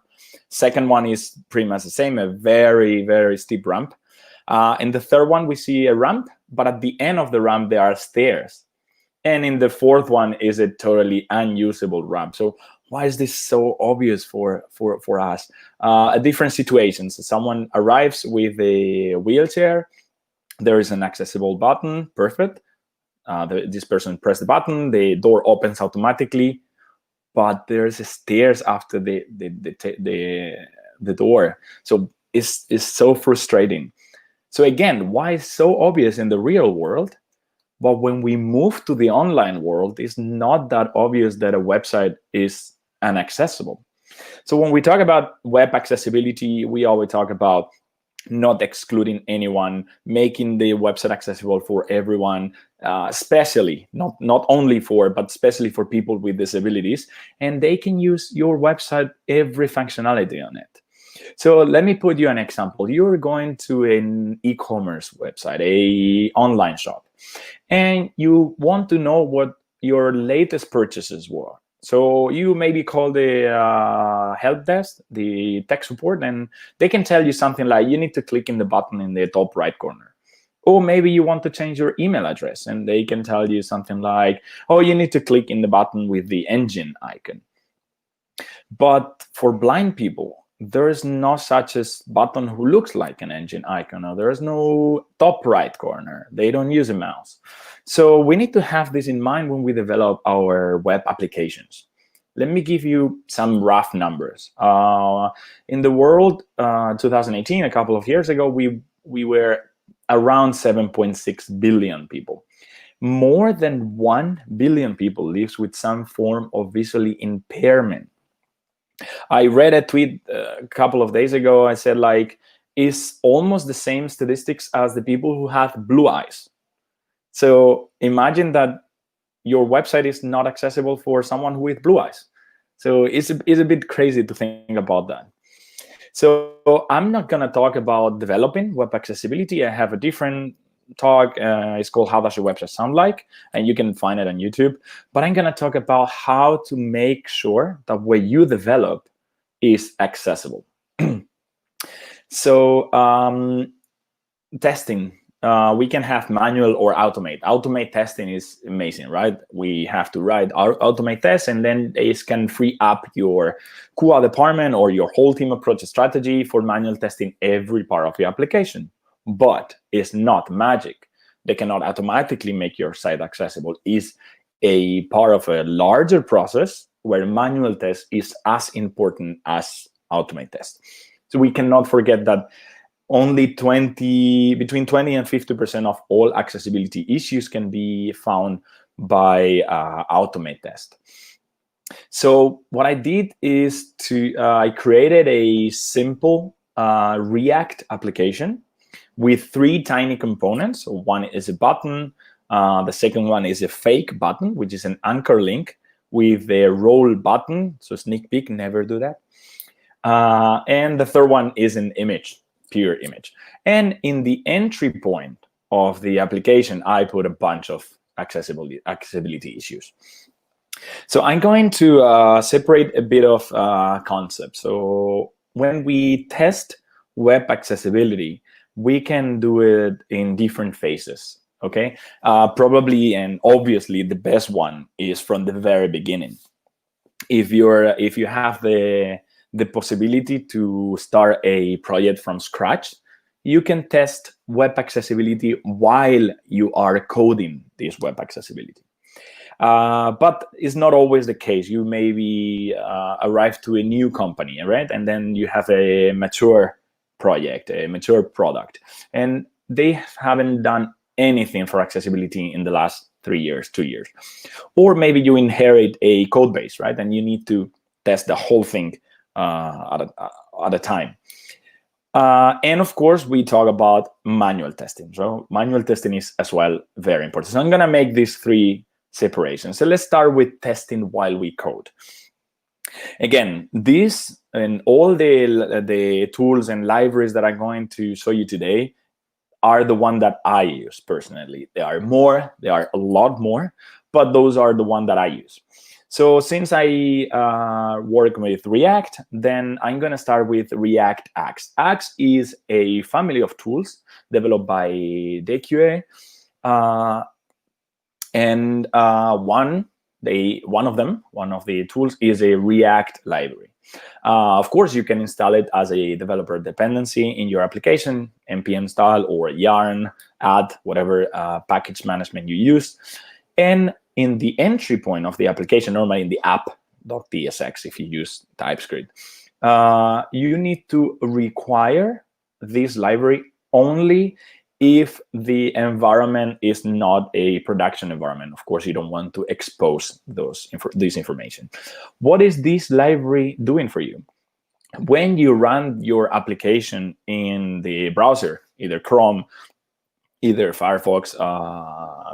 Second one is pretty much the same, a very, very steep ramp. In the third one, we see a ramp, but at the end of the ramp, there are stairs. And in the fourth one is a totally unusable ramp. So why is this so obvious for us? Different situations. Someone arrives with a wheelchair. There is an accessible button. Perfect. This person pressed the button. The door opens automatically, but there's stairs after the door. So it's so frustrating. So again, why is so obvious in the real world? But when we move to the online world, it's not that obvious that a website is inaccessible. So when we talk about web accessibility, we always talk about not excluding anyone, making the website accessible for everyone, especially, not only for, but especially for people with disabilities, and they can use your website, every functionality on it. So let me put you an example. You're going to an e-commerce website, a online shop, and you want to know what your latest purchases were. So you maybe call the help desk, the tech support, and they can tell you something like, you need to click in the button in the top right corner. Or maybe you want to change your email address, and they can tell you something like, oh, you need to click in the button with the engine icon. But for blind people, there is no such a button who looks like an engine icon, or there is no top right corner. They don't use a mouse. So we need to have this in mind when we develop our web applications. Let me give you some rough numbers. In the world, 2018, a couple of years ago, we were around 7.6 billion people. More than 1 billion people lives with some form of visually impairment. I read a tweet a couple of days ago. I said, like, it's almost the same statistics as the people who have blue eyes. So imagine that your website is not accessible for someone with blue eyes. So it's a bit crazy to think about that. So I'm not going to talk about developing web accessibility. I have a different talk. It's called How Does Your Website Sound Like? And you can find it on YouTube. But I'm going to talk about how to make sure that what you develop is accessible. So testing. We can have manual or automate. Automate testing is amazing, right? We have to write our automate tests, and then it can free up your QA department or your whole team approach strategy for manual testing every part of the application. But it's not magic. They cannot automatically make your site accessible. It's a part of a larger process where manual test is as important as automate test. So we cannot forget that only between 20 and 50% of all accessibility issues can be found by automate test. So what I did is I created a simple React application with 3 tiny components. So one is a button. The second one is a fake button, which is an anchor link with a roll button. So sneak peek, never do that. And the third one is an image. Pure image. And in the entry point of the application, I put a bunch of accessibility issues. So I'm going to separate a bit of concepts. So when we test web accessibility, we can do it in different phases. Okay, probably and obviously the best one is from the very beginning. If you have the possibility to start a project from scratch, you can test web accessibility while you are coding this web accessibility. But it's not always the case. You maybe arrive to a new company, right? And then you have a mature project, a mature product, and they haven't done anything for accessibility in the last 3 years, 2 years. Or maybe you inherit a code base, right? And you need to test the whole thing at a time. And of course, we talk about manual testing. So manual testing is as well very important. So I'm going to make these 3 separations. So let's start with testing while we code. Again, this and all the tools and libraries that I'm going to show you today are the one that I use personally. There are a lot more, but those are the one that I use. So since I work with React, then I'm going to start with React Axe. Axe is a family of tools developed by DQA. And one of the tools is a React library. Of course, you can install it as a developer dependency in your application, npm style or yarn, add whatever package management you use. And in the entry point of the application, normally in the app.tsx, if you use TypeScript, you need to require this library only if the environment is not a production environment. Of course, you don't want to expose this information. What is this library doing for you? When you run your application in the browser, either Chrome, either Firefox,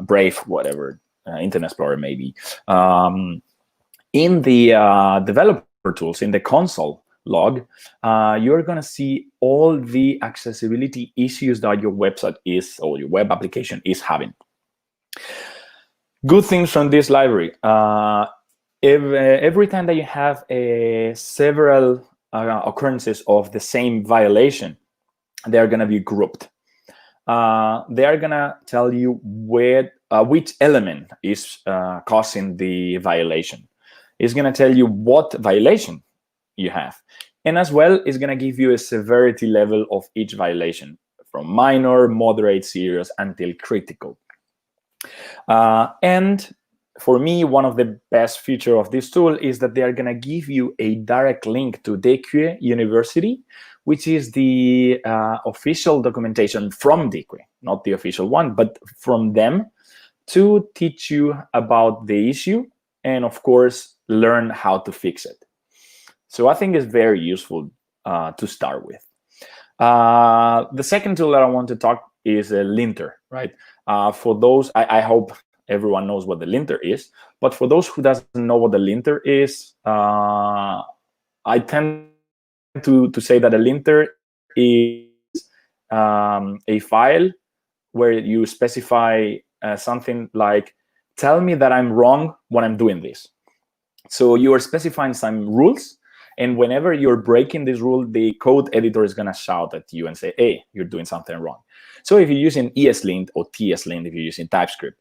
Brave, whatever, Internet Explorer maybe, in the developer tools, in the console log, you're going to see all the accessibility issues that your website is or your web application is having. Good things from this library. Every time that you have several occurrences of the same violation, they're going to be grouped. they are gonna tell you which element is causing the violation. It's gonna tell you what violation you have, and as well, it's gonna give you a severity level of each violation, from minor, moderate, serious, until critical. And for me, one of the best features of this tool is that they are going to give you a direct link to Jupyter University, which is the official documentation from Jupyter, not the official one, but from them, to teach you about the issue and, of course, learn how to fix it. So I think it's very useful to start with. The second tool that I want to talk is a linter, right? For those, I hope everyone knows what the linter is, but for those who doesn't know what the linter is, I tend to say that a linter is a file where you specify something like, tell me that I'm wrong when I'm doing this. So you are specifying some rules, and whenever you're breaking this rule, the code editor is going to shout at you and say, hey, you're doing something wrong. So if you're using ESLint or TSLint, if you're using TypeScript,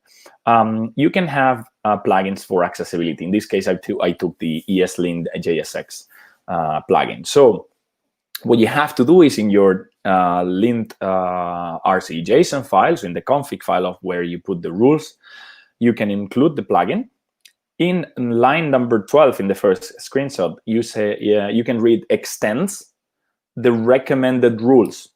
you can have plugins for accessibility. In this case, I took the ESLint JSX plugin. So what you have to do is in your lint RC JSON files, in the config file of where you put the rules, you can include the plugin. In line number 12 in the first screenshot, you say you can read extends the recommended rules.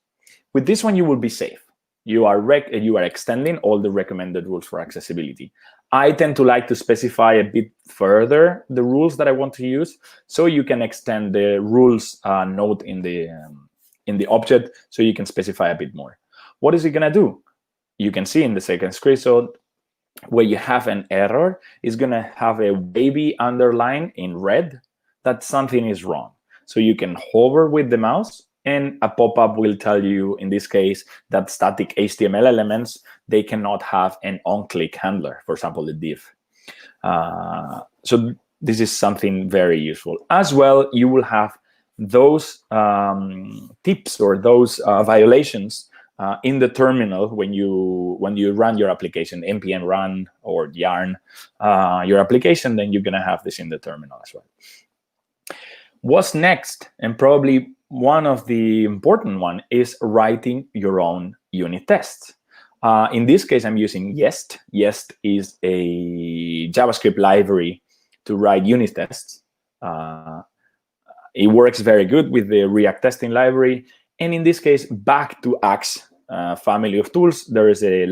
With this one, you will be safe. You are extending all the recommended rules for accessibility. I tend to like to specify a bit further the rules that I want to use, so you can extend the rules node in the object, so you can specify a bit more. What is it gonna do? You can see in the second screenshot, where you have an error, is going to have a wavy underline in red that something is wrong. So you can hover with the mouse, and a pop-up will tell you, in this case, that static HTML elements, they cannot have an on-click handler, for example, the div. So this is something very useful. As well, you will have those tips or those violations in the terminal when you run your application, npm run or yarn your application, then you're going to have this in the terminal as well. What's next, and probably one of the important one, is writing your own unit tests. In this case, I'm using JEST. JEST is a JavaScript library to write unit tests. It works very good with the React testing library. And in this case, back to Axe family of tools, there is a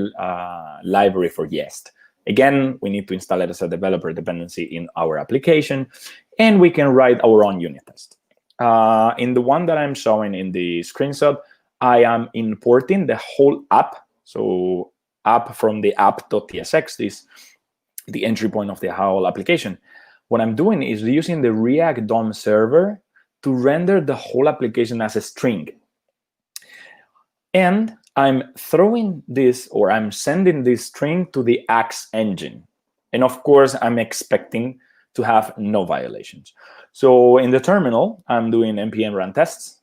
library for JEST. Again, we need to install it as a developer dependency in our application, and we can write our own unit test. In the one that I'm showing in the screenshot, I am importing the whole app. So app from the app.tsx is the entry point of the whole application. What I'm doing is using the React DOM server to render the whole application as a string. And I'm throwing this, or I'm sending this string to the Axe engine. And of course, I'm expecting to have no violations. So in the terminal, I'm doing npm run tests,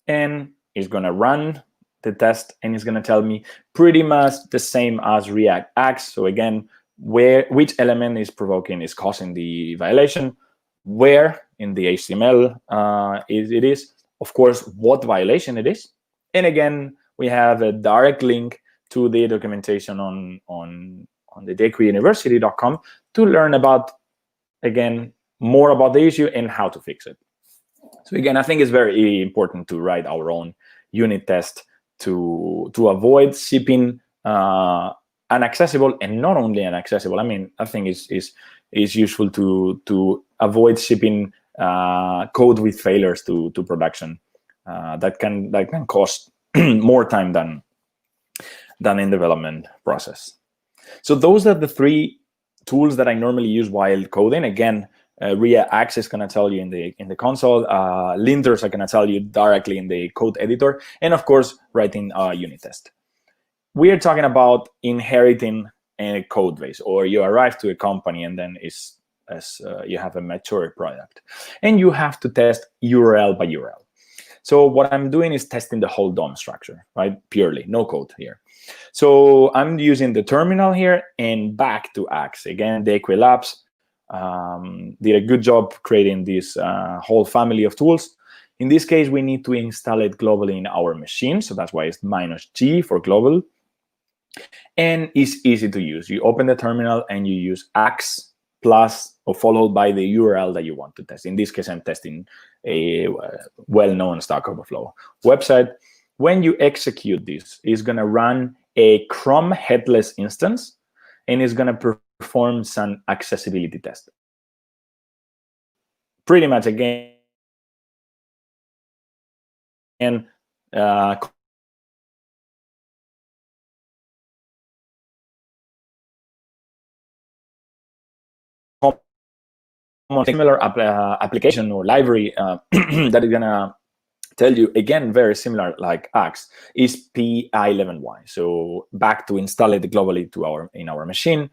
and it's going to run the test, and it's going to tell me pretty much the same as React Axe. So again, which element is causing the violation, where in the HTML it is, of course, what violation it is. And again, we have a direct link to the documentation on the jQueryuniversity.com to learn about, again, more about the issue and how to fix it. So again, I think it's very important to write our own unit test to avoid shipping inaccessible, and not only inaccessible. I mean, I think it's useful to avoid shipping code with failures to production. That can cost more time than in development process. So those are the three tools that I normally use while coding. Again, React Axe is going to tell you in the console. Linters are going to tell you directly in the code editor, and of course, writing a unit test. We are talking about inheriting a code base, or you arrive to a company and then you have a mature product, and you have to test URL by URL. So what I'm doing is testing the whole DOM structure, right? Purely, no code here. So I'm using the terminal here and back to Axe. Again, the Equilabs did a good job creating this whole family of tools. In this case, we need to install it globally in our machine. So that's why it's -G for global. And it's easy to use. You open the terminal and you use Axe plus or followed by the URL that you want to test. In this case, I'm testing a well-known Stack Overflow website. When you execute this, it's going to run a Chrome headless instance, and it's going to perform some accessibility test. Pretty much again, and similar application or library that is gonna tell you, again, very similar like Axe, is pi11y. So back to install it globally to in our machine.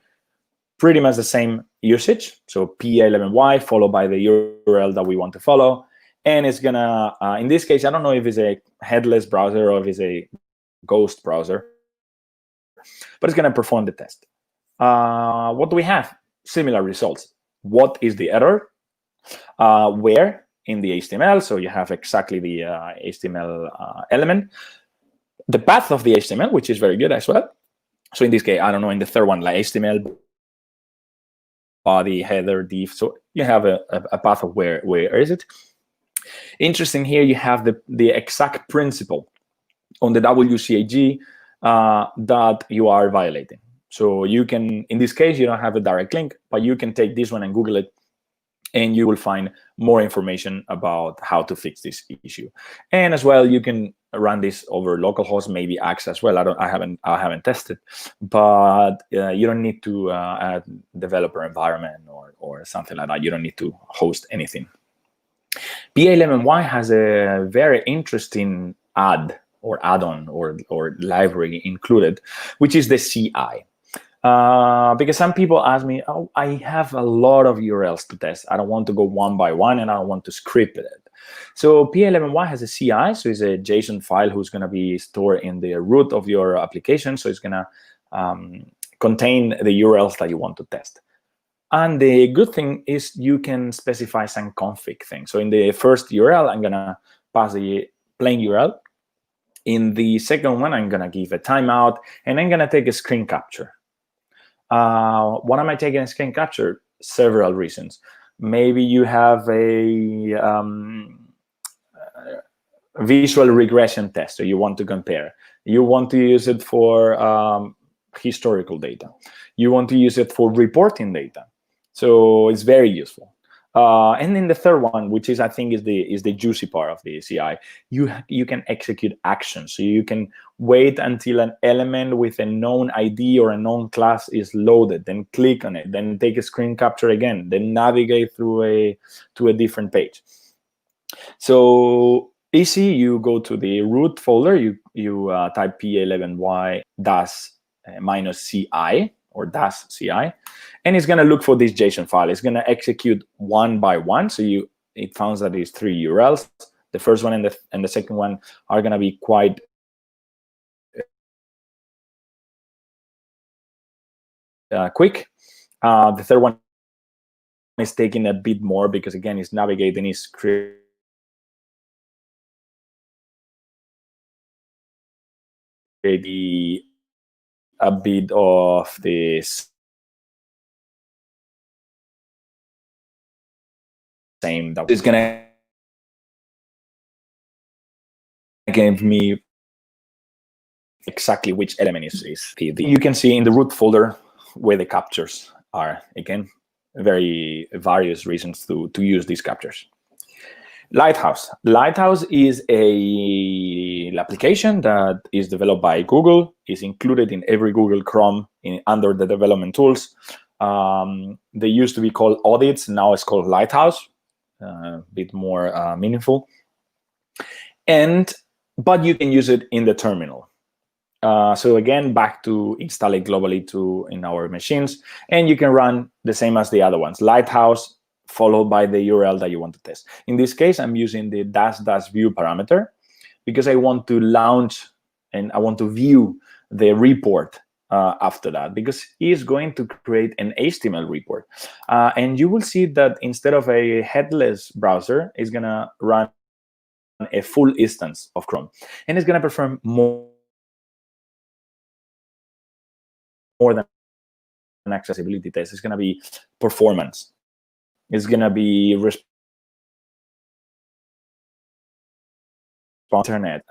Pretty much the same usage. So pi11y followed by the URL that we want to follow. And it's gonna, in this case, I don't know if it's a headless browser or if it's a ghost browser, but it's gonna perform the test. What do we have? Similar results. What is the error? Where in the HTML? So you have exactly the HTML element. The path of the HTML, which is very good as well. So in this case, I don't know, in the third one, like HTML, body, header, div. So you have a path of where is it. Interesting here, you have the exact principle on the WCAG that you are violating. So you can, in this case, you don't have a direct link, but you can take this one and Google it, and you will find more information about how to fix this issue. And as well, you can run this over localhost, maybe Axe as well. I haven't tested, but you don't need to add developer environment or something like that. You don't need to host anything. pi11y has a very interesting add-on or library included, which is the CI. Because some people ask me, oh, I have a lot of URLs to test. I don't want to go one by one, and I don't want to script it. So pi11y has a CI, so it's a JSON file who's going to be stored in the root of your application. So it's going to contain the URLs that you want to test. And the good thing is you can specify some config things. So in the first URL, I'm going to pass the plain URL. In the second one, I'm going to give a timeout, and I'm going to take a screen capture. Why am I taking a screen capture? Several reasons. Maybe you have a visual regression test, so you want to compare. You want to use it for historical data. You want to use it for reporting data. So it's very useful. And then the third one, which is I think is the juicy part of the CI, you can execute actions. So you can wait until an element with a known ID or a known class is loaded, then click on it, then take a screen capture again, then navigate through to a different page. So easy, you go to the root folder, you type pi11y -ci or -ci, and it's going to look for this JSON file. It's going to execute one by one. So it finds that it's 3 URLs. The first one and the second one are going to be quite quick. The third one is taking a bit more because, again, it's navigating, it's creating a bit of this same that is going to give me exactly which element is the. You can see in the root folder where the captures are. Again, very various reasons to use these captures. Lighthouse. Lighthouse is an application that is developed by Google, is included in every Google Chrome under the development tools. They used to be called audits. Now it's called Lighthouse, a bit more meaningful. But you can use it in the terminal. So again, back to install it globally in our machines. And you can run the same as the other ones. Lighthouse followed by the URL that you want to test. In this case, I'm using the --view parameter because I want to launch and I want to view the report after that, because he's going to create an HTML report. And you will see that instead of a headless browser, it's going to run a full instance of Chrome. And it's going to perform more than an accessibility test. It's going to be performance. It's going to be internet,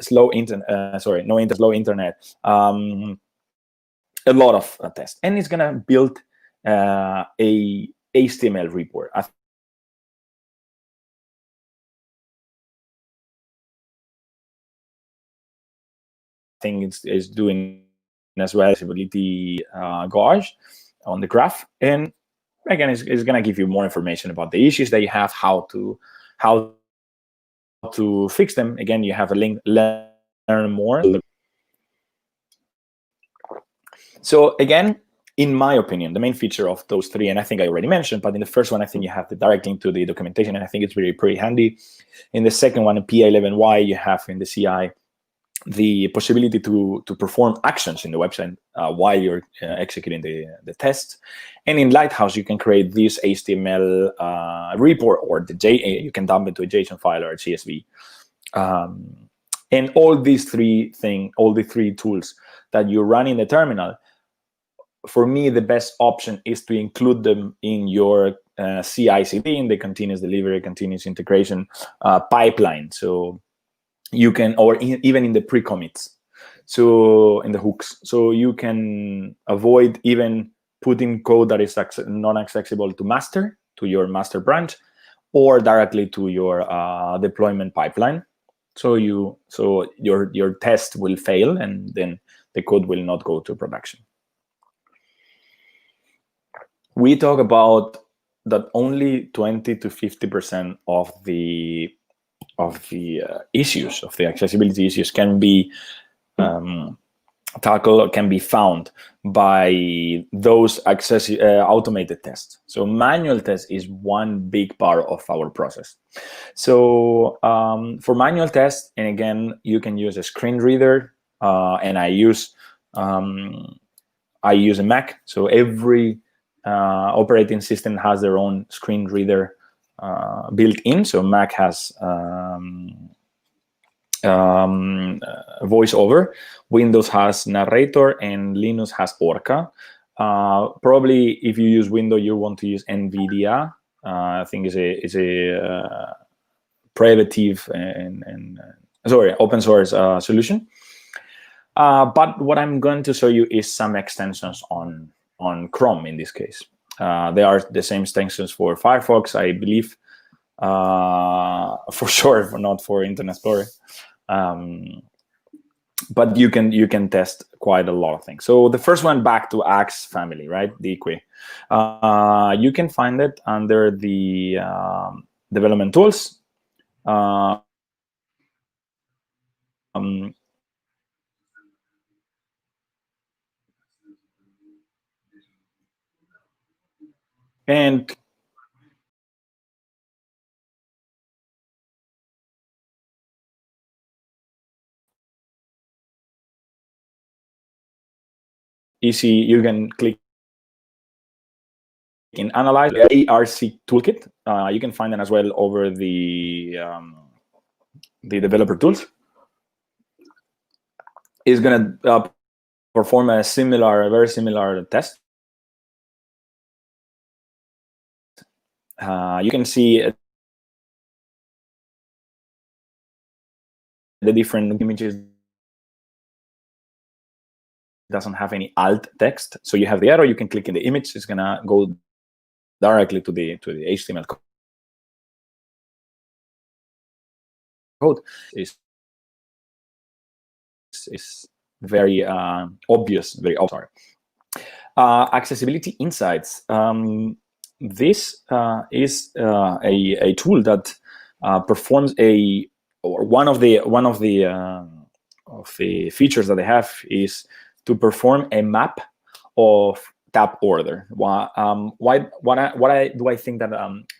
slow internet, slow internet, a lot of tests. And it's going to build a HTML report. I think it's doing as well accessibility gauge on the graph. And again, it's going to give you more information about the issues that you have, how to fix them. Again, you have a link, learn more. So again, in my opinion, the main feature of those three, and I think I already mentioned, but in the first one, I think you have the direct link to the documentation, and I think it's really pretty handy. In the second one, in PA11Y, you have in the CI the possibility to perform actions in the website while you're executing the test. And in Lighthouse, you can create this HTML report, or you can dump it to a JSON file or a CSV. And all these three tools that you run in the terminal, for me, the best option is to include them in your CI/CD, in the continuous delivery, continuous integration pipeline. So you can, or even in the pre-commits, so in the hooks, so you can avoid even putting code that is not accessible to master, to your master branch, or directly to your deployment pipeline. So your test will fail, and then the code will not go to production. We talk about that only 20 to 50% of the issues, of the accessibility issues, can be tackled or can be found by those automated tests. So manual test is one big part of our process. So for manual tests, and again, you can use a screen reader, and I use a Mac. So every operating system has their own screen reader built in. So Mac has VoiceOver, Windows has Narrator, and Linux has Orca. Probably if you use Windows, you want to use NVIDIA. I think is a privative and open source solution. But what I'm going to show you is some extensions on Chrome in this case. There are the same extensions for Firefox, I believe, for sure, not for Internet Explorer. But you can test quite a lot of things. So the first one, back to Axe family, right? The IQUI. You can find it under the development tools. And easy, you can click in Analyze, ARC Toolkit. You can find them as well over the developer tools. Is going to perform a very similar test. You can see the different images. Doesn't have any alt text, so you have the arrow. You can click in the image. It's gonna go directly to the HTML code. Is very obvious. Very obvious. Accessibility insights. This is a tool that performs one of the features that they have is to perform a map of tab order. Why do I think that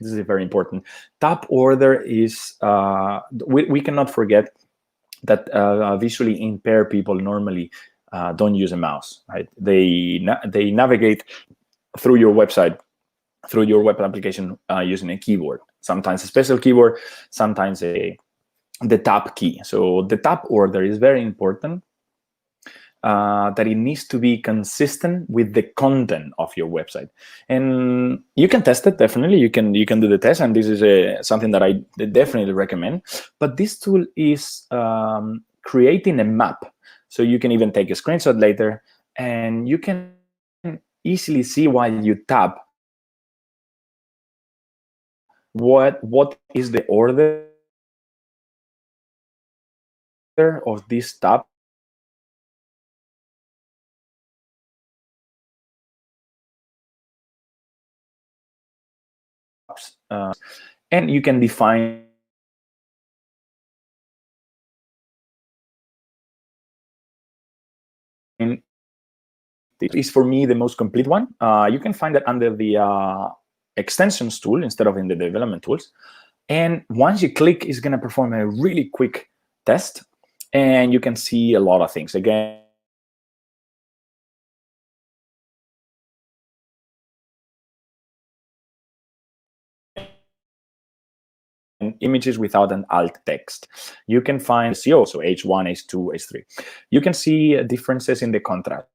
this is very important? Tab order is, we cannot forget that visually impaired people normally don't use a mouse, right? They navigate through your website, through your web application using a keyboard. Sometimes a special keyboard, sometimes the tab key. So the tab order is very important. That it needs to be consistent with the content of your website, and you can test it. Definitely, you can do the test, and this is something that I definitely recommend. But this tool is creating a map, so you can even take a screenshot later, and you can easily see while you tap what is the order of this tab. And you can define this is, for me, the most complete one. You can find it under the extensions tool instead of in the development tools. And once you click, it's going to perform a really quick test, and you can see a lot of things. Again, images without an alt text. You can find SEO, so H1, H2, H3. You can see differences in the contrast.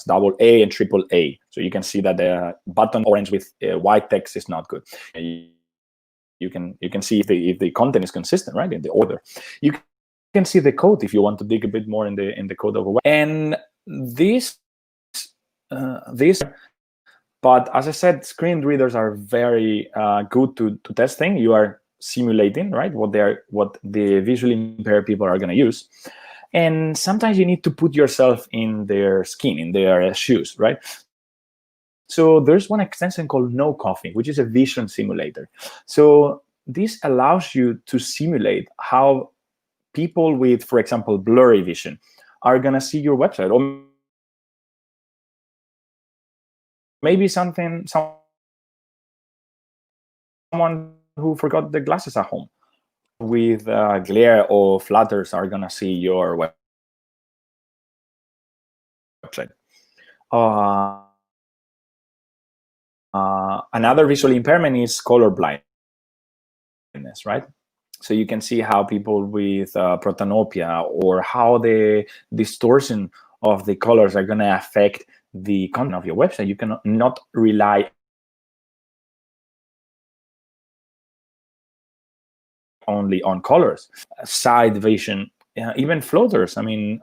Double A and triple A. So you can see that the button orange with white text is not good. You can see if the content is consistent, right, in the order. You can see the code if you want to dig a bit more in the code of a web. And this, but as I said, screen readers are very good to testing. You are simulating, right, what the visually impaired people are going to use. And sometimes you need to put yourself in their skin, in their shoes, right? So there's one extension called No Coffee, which is a vision simulator. So this allows you to simulate how people with, for example, blurry vision are going to see your website. Or maybe someone who forgot their glasses at home with glare or flutters are going to see your website. Another visual impairment is color blindness, right? So you can see how people with protanopia, or how the distortion of the colors are going to affect the content of your website. You cannot not rely only on colors. Side vision, even floaters. I mean,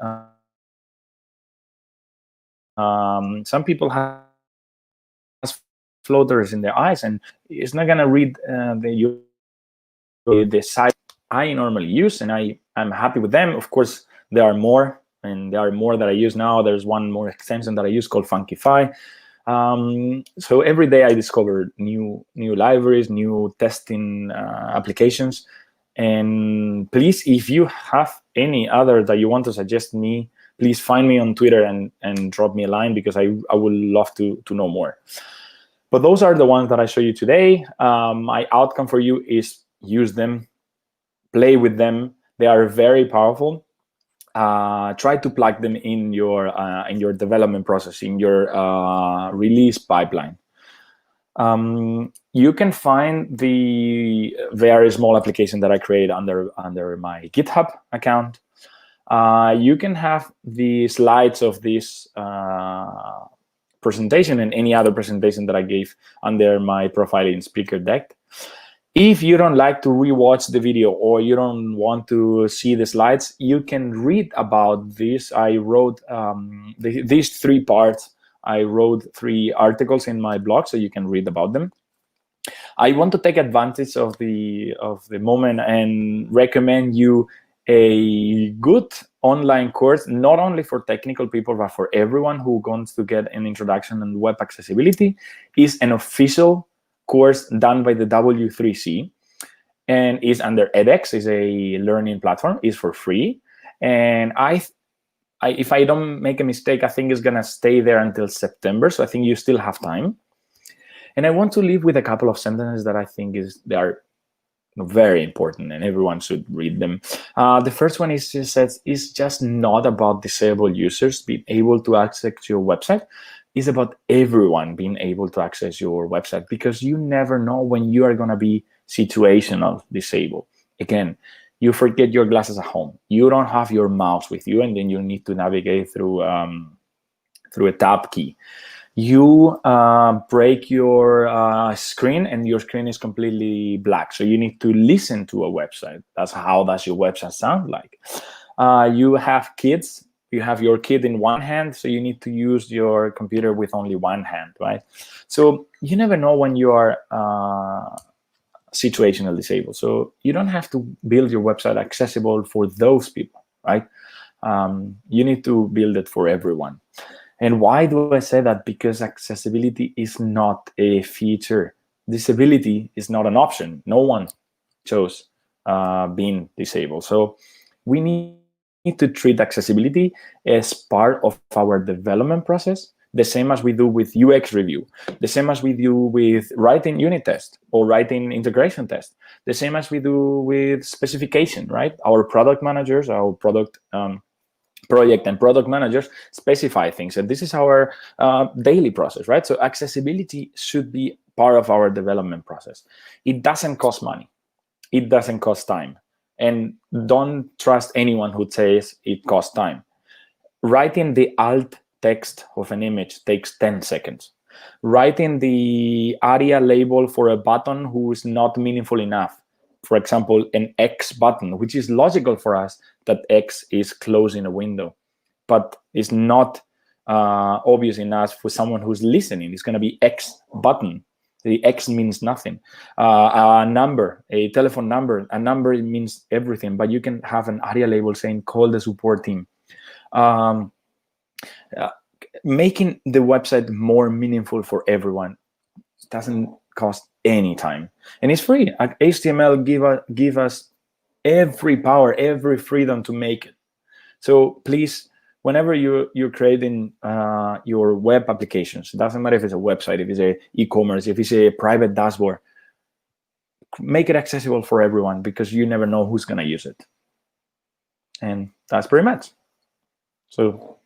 some people have floaters in their eyes, and it's not going to read the side I normally use, and I'm happy with them. Of course, there are more, and there are more that I use now. There's one more extension that I use called Funkify. So every day I discover new libraries, new testing applications. And please, if you have any other that you want to suggest me, please find me on Twitter and drop me a line, because I would love to know more. But those are the ones that I show you today. My outcome for you is use them, play with them. They are very powerful. Try to plug them in your development process, in your release pipeline. You can find the very small application that I create under my GitHub account. You can have the slides of this presentation and any other presentation that I gave under my profile in Speaker Deck. If you don't like to rewatch the video, or you don't want to see the slides, you can read about this. I wrote these 3 parts. I wrote 3 articles in my blog, so you can read about them. I want to take advantage of the moment and recommend you a good online course, not only for technical people, but for everyone who wants to get an introduction on web accessibility. Is an official course done by the W3C, and is under edX, is a learning platform, is for free. And if I don't make a mistake, I think it's gonna stay there until September. So I think you still have time. And I want to leave with a couple of sentences that I think they are very important and everyone should read them. The first one is just says it's just not about disabled users being able to access your website. It's about everyone being able to access your website, because you never know when you are going to be situational disabled. Again, you forget your glasses at home. You don't have your mouse with you, and then you need to navigate through a tab key. You break your screen, and your screen is completely black. So you need to listen to a website. That's how does your website sound like. You have kids. You have your kid in one hand, so you need to use your computer with only one hand, right? So you never know when you are situational disabled. So you don't have to build your website accessible for those people, right? You need to build it for everyone. And why do I say that? Because accessibility is not a feature. Disability is not an option. No one chose being disabled. So we need to treat accessibility as part of our development process, the same as we do with UX review, the same as we do with writing unit test or writing integration test, the same as we do with specification, right? Our product managers, our project and product managers specify things, and this is our daily process, right? So accessibility should be part of our development process. It doesn't cost money. It doesn't cost time. And don't trust anyone who says it costs time. Writing the alt text of an image takes 10 seconds. Writing the ARIA label for a button who is not meaningful enough, for example, an X button, which is logical for us that X is closing a window, but it's not obvious enough for someone who's listening. It's going to be X button. The X means nothing. A number, a telephone number, a number means everything, but you can have an ARIA label saying call the support team. Making the website more meaningful for everyone doesn't cost any time, and it's free. HTML give us every power, every freedom to make it. So please, whenever you're creating your web applications, it doesn't matter if it's a website, if it's a e-commerce, if it's a private dashboard, make it accessible for everyone, because you never know who's going to use it. And that's pretty much. So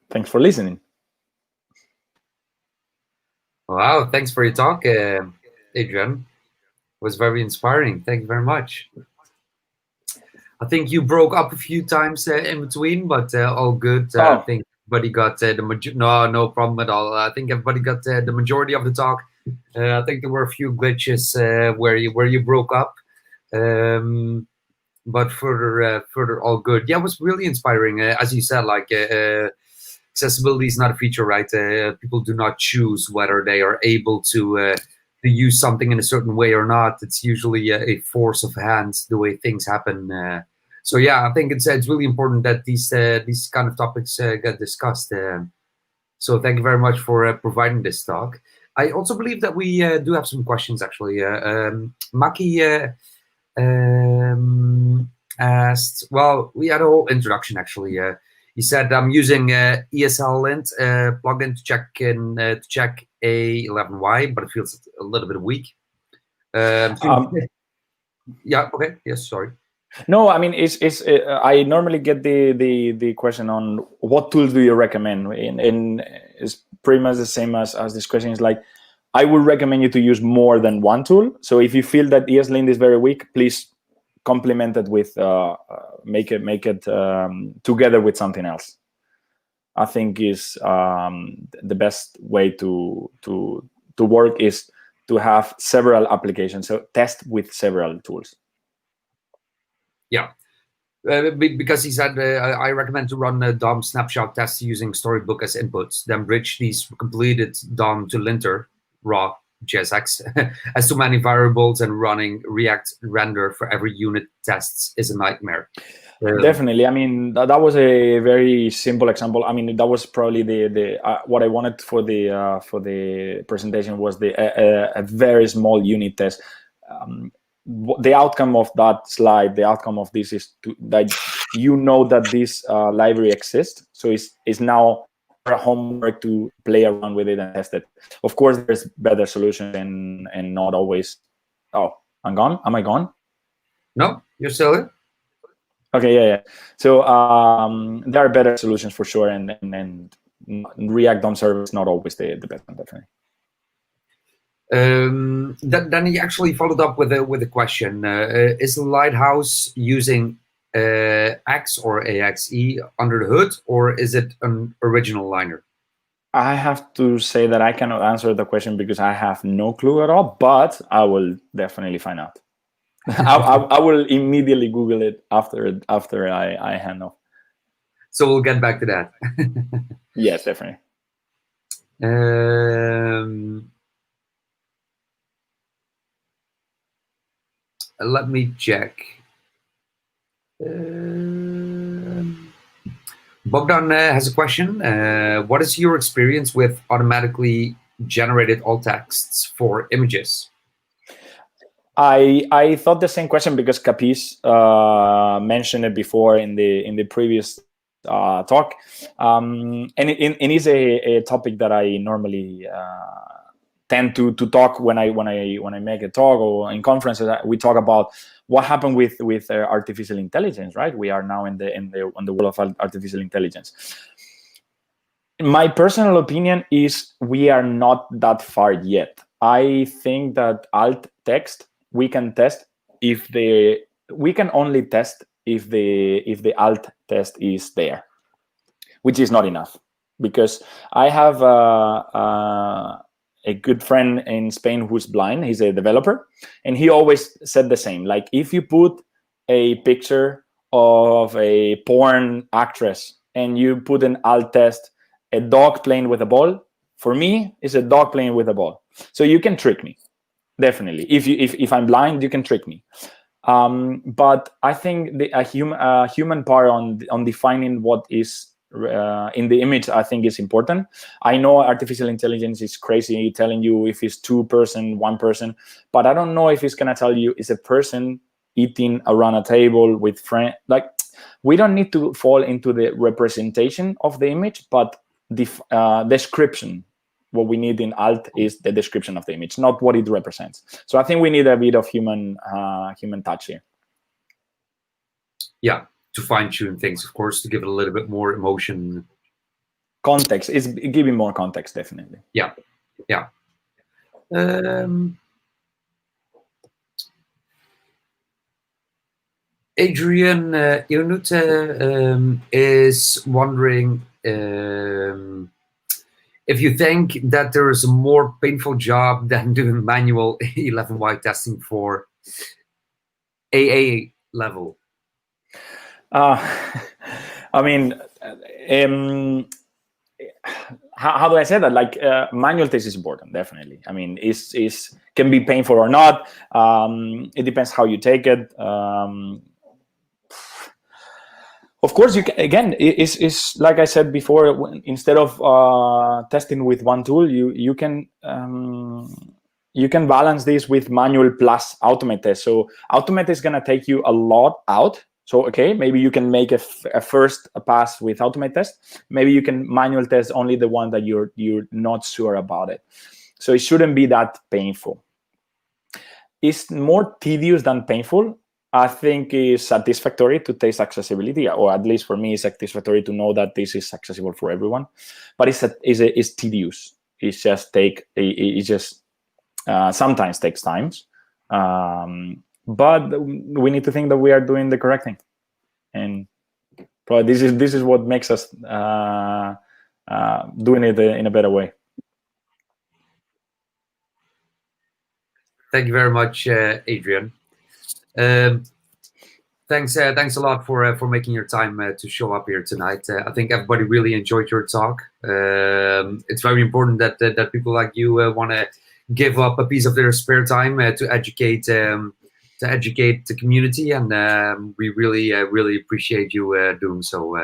thanks for listening.
Wow, thanks for your talk, Adrian. It was very inspiring. Thank you very much. I think you broke up a few times in between, but all good. I think everybody got no problem at all. I think everybody got the majority of the talk. I think there were a few glitches where you broke up, but further all good. Yeah, it was really inspiring. As you said, like accessibility is not a feature, right? People do not choose whether they are able to use something in a certain way or not. It's usually a force of hand, the way things happen. So yeah, I think it's really important that these kind of topics get discussed. So thank you very much for providing this talk. I also believe that we do have some questions, actually. Maki asked, well, we had a whole introduction, actually. He said, I'm using ESLint plugin to check A11Y, but it feels a little bit weak. Yeah, okay, yes, sorry.
No, I mean, I normally get the question on what tools do you recommend, and it's pretty much the same as this question is like, I would recommend you to use more than one tool. So if you feel that ESLint is very weak, please complement it with make it together with something else. I think is the best way to work is to have several applications. So test with several tools. Yeah.
Because he said, I recommend to run DOM snapshot tests using Storybook as inputs, then bridge these completed DOM to linter, raw, JSX, as too many variables, and running React render for every unit tests is a nightmare.
Definitely. I mean, that was a very simple example. I mean, that was probably the what I wanted for the presentation was a very small unit test. The outcome of that slide, the outcome of this is that you know that this library exists. So it's now a homework to play around with it and test it. Of course, there's better solutions and not always. Oh, I'm gone. Am I gone?
No, you're still there.
Okay, yeah. So there are better solutions for sure, and React on server is not always the best one, definitely.
Then he actually followed up with a question: is the Lighthouse using X or AXE under the hood, or is it an original liner?
I have to say that I cannot answer the question because I have no clue at all, but I will definitely find out. I will immediately Google it after I hand off.
So we'll get back to that.
Yes, definitely.
Let me check. Bogdan has a question. What is your experience with automatically generated alt texts for images?
I thought the same question because Capis mentioned it before in the previous talk, and it is a topic that I normally tend to talk when I make a talk or in conferences. We talk about what happened with artificial intelligence. Right, we are now in the world of artificial intelligence. My personal opinion is we are not that far yet. I think that alt text we can test we can only test if the alt test is there, which is not enough, because I have a good friend in Spain who's blind. He's a developer, and he always said the same. Like, if you put a picture of a porn actress and you put an alt test, a dog playing with a ball, for me, it's a dog playing with a ball. So you can trick me. Definitely, if I'm blind, you can trick me. But I think a human part on defining what is in the image, I think, is important. I know artificial intelligence is crazy, telling you if it's 2 person, 1 person, but I don't know if it's gonna tell you it's a person eating around a table with friends. Like, we don't need to fall into the representation of the image, but the description. What we need in alt is the description of the image, not what it represents. So I think we need a bit of human touch here.
Yeah, to fine-tune things, of course, to give it a little bit more emotion.
Context is giving more context, definitely.
Yeah. Adrian Irnute is wondering if you think that there is a more painful job than doing manual 11y testing for AA level.
I mean, how do I say that? Like, manual test is important, definitely. I mean, is can be painful or not. It depends how you take it. Of course, you can, again, it's like I said before. Instead of testing with one tool, you can balance this with manual plus automate test. So automate is gonna take you a lot out. So okay, maybe you can make a first pass with automate test. Maybe you can manual test only the one that you're not sure about it. So it shouldn't be that painful. It's more tedious than painful. I think it's satisfactory to test accessibility, or at least for me, it's satisfactory to know that this is accessible for everyone. But it's tedious. It just sometimes takes time. But we need to think that we are doing the correct thing, and probably this is what makes us doing it in a better way.
Thank you very much, Adrian. Thanks a lot for making your time to show up here tonight. I think everybody really enjoyed your talk. It's very important that people like you want to give up a piece of their spare time to educate the community, and we really appreciate you doing so.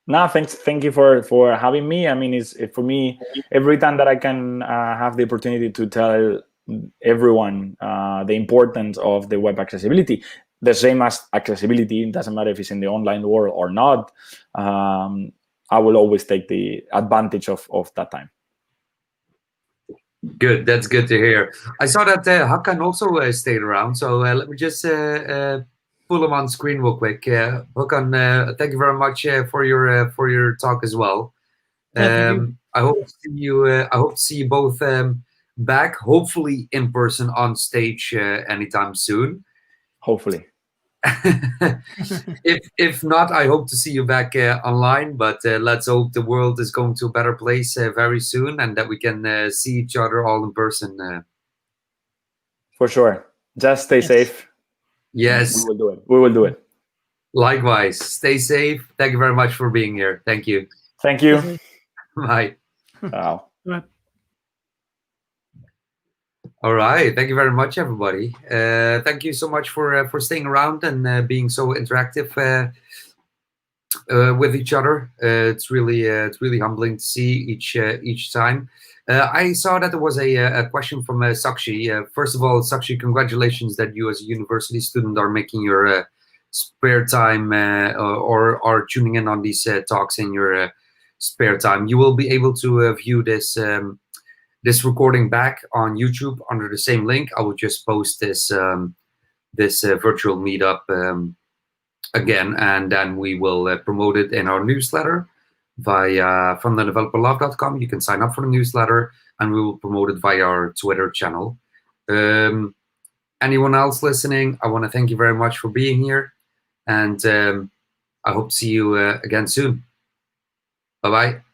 No, thank you for having me. I mean, it's for me, every time that I can have the opportunity to tell everyone the importance of the web accessibility. the same as accessibility. It doesn't matter if it's in the online world or not. I will always take the advantage of that time.
Good. That's good to hear. I saw that Håkan also stayed around. So let me just pull him on screen real quick. Håkan, thank you very much for your talk as well.
Thank you.
I hope to see you. I hope to see you both back, hopefully in person on stage anytime soon.
Hopefully.
If not, I hope to see you back online. But let's hope the world is going to a better place very soon, and that we can see each other all in person.
For sure. Just stay safe.
Yes.
We will do it. We will do it.
Likewise. Stay safe. Thank you very much for being here. Thank you.
Thank you.
Bye.
Wow.
Right.
All right. Thank you very much, everybody. Thank you so much for staying around and being so interactive with each other. It's really humbling to see each time. I saw that there was a question from Sakshi. First of all, Sakshi, congratulations that you as a university student are making your spare time or are tuning in on these talks in your spare time. You will be able to view this this recording back on YouTube under the same link. I will just post this this virtual meetup again, and then we will promote it in our newsletter via frontenddeveloperlove.com. You can sign up for the newsletter, and we will promote it via our Twitter channel. Anyone else listening, I want to thank you very much for being here, and I hope to see you again soon. Bye-bye.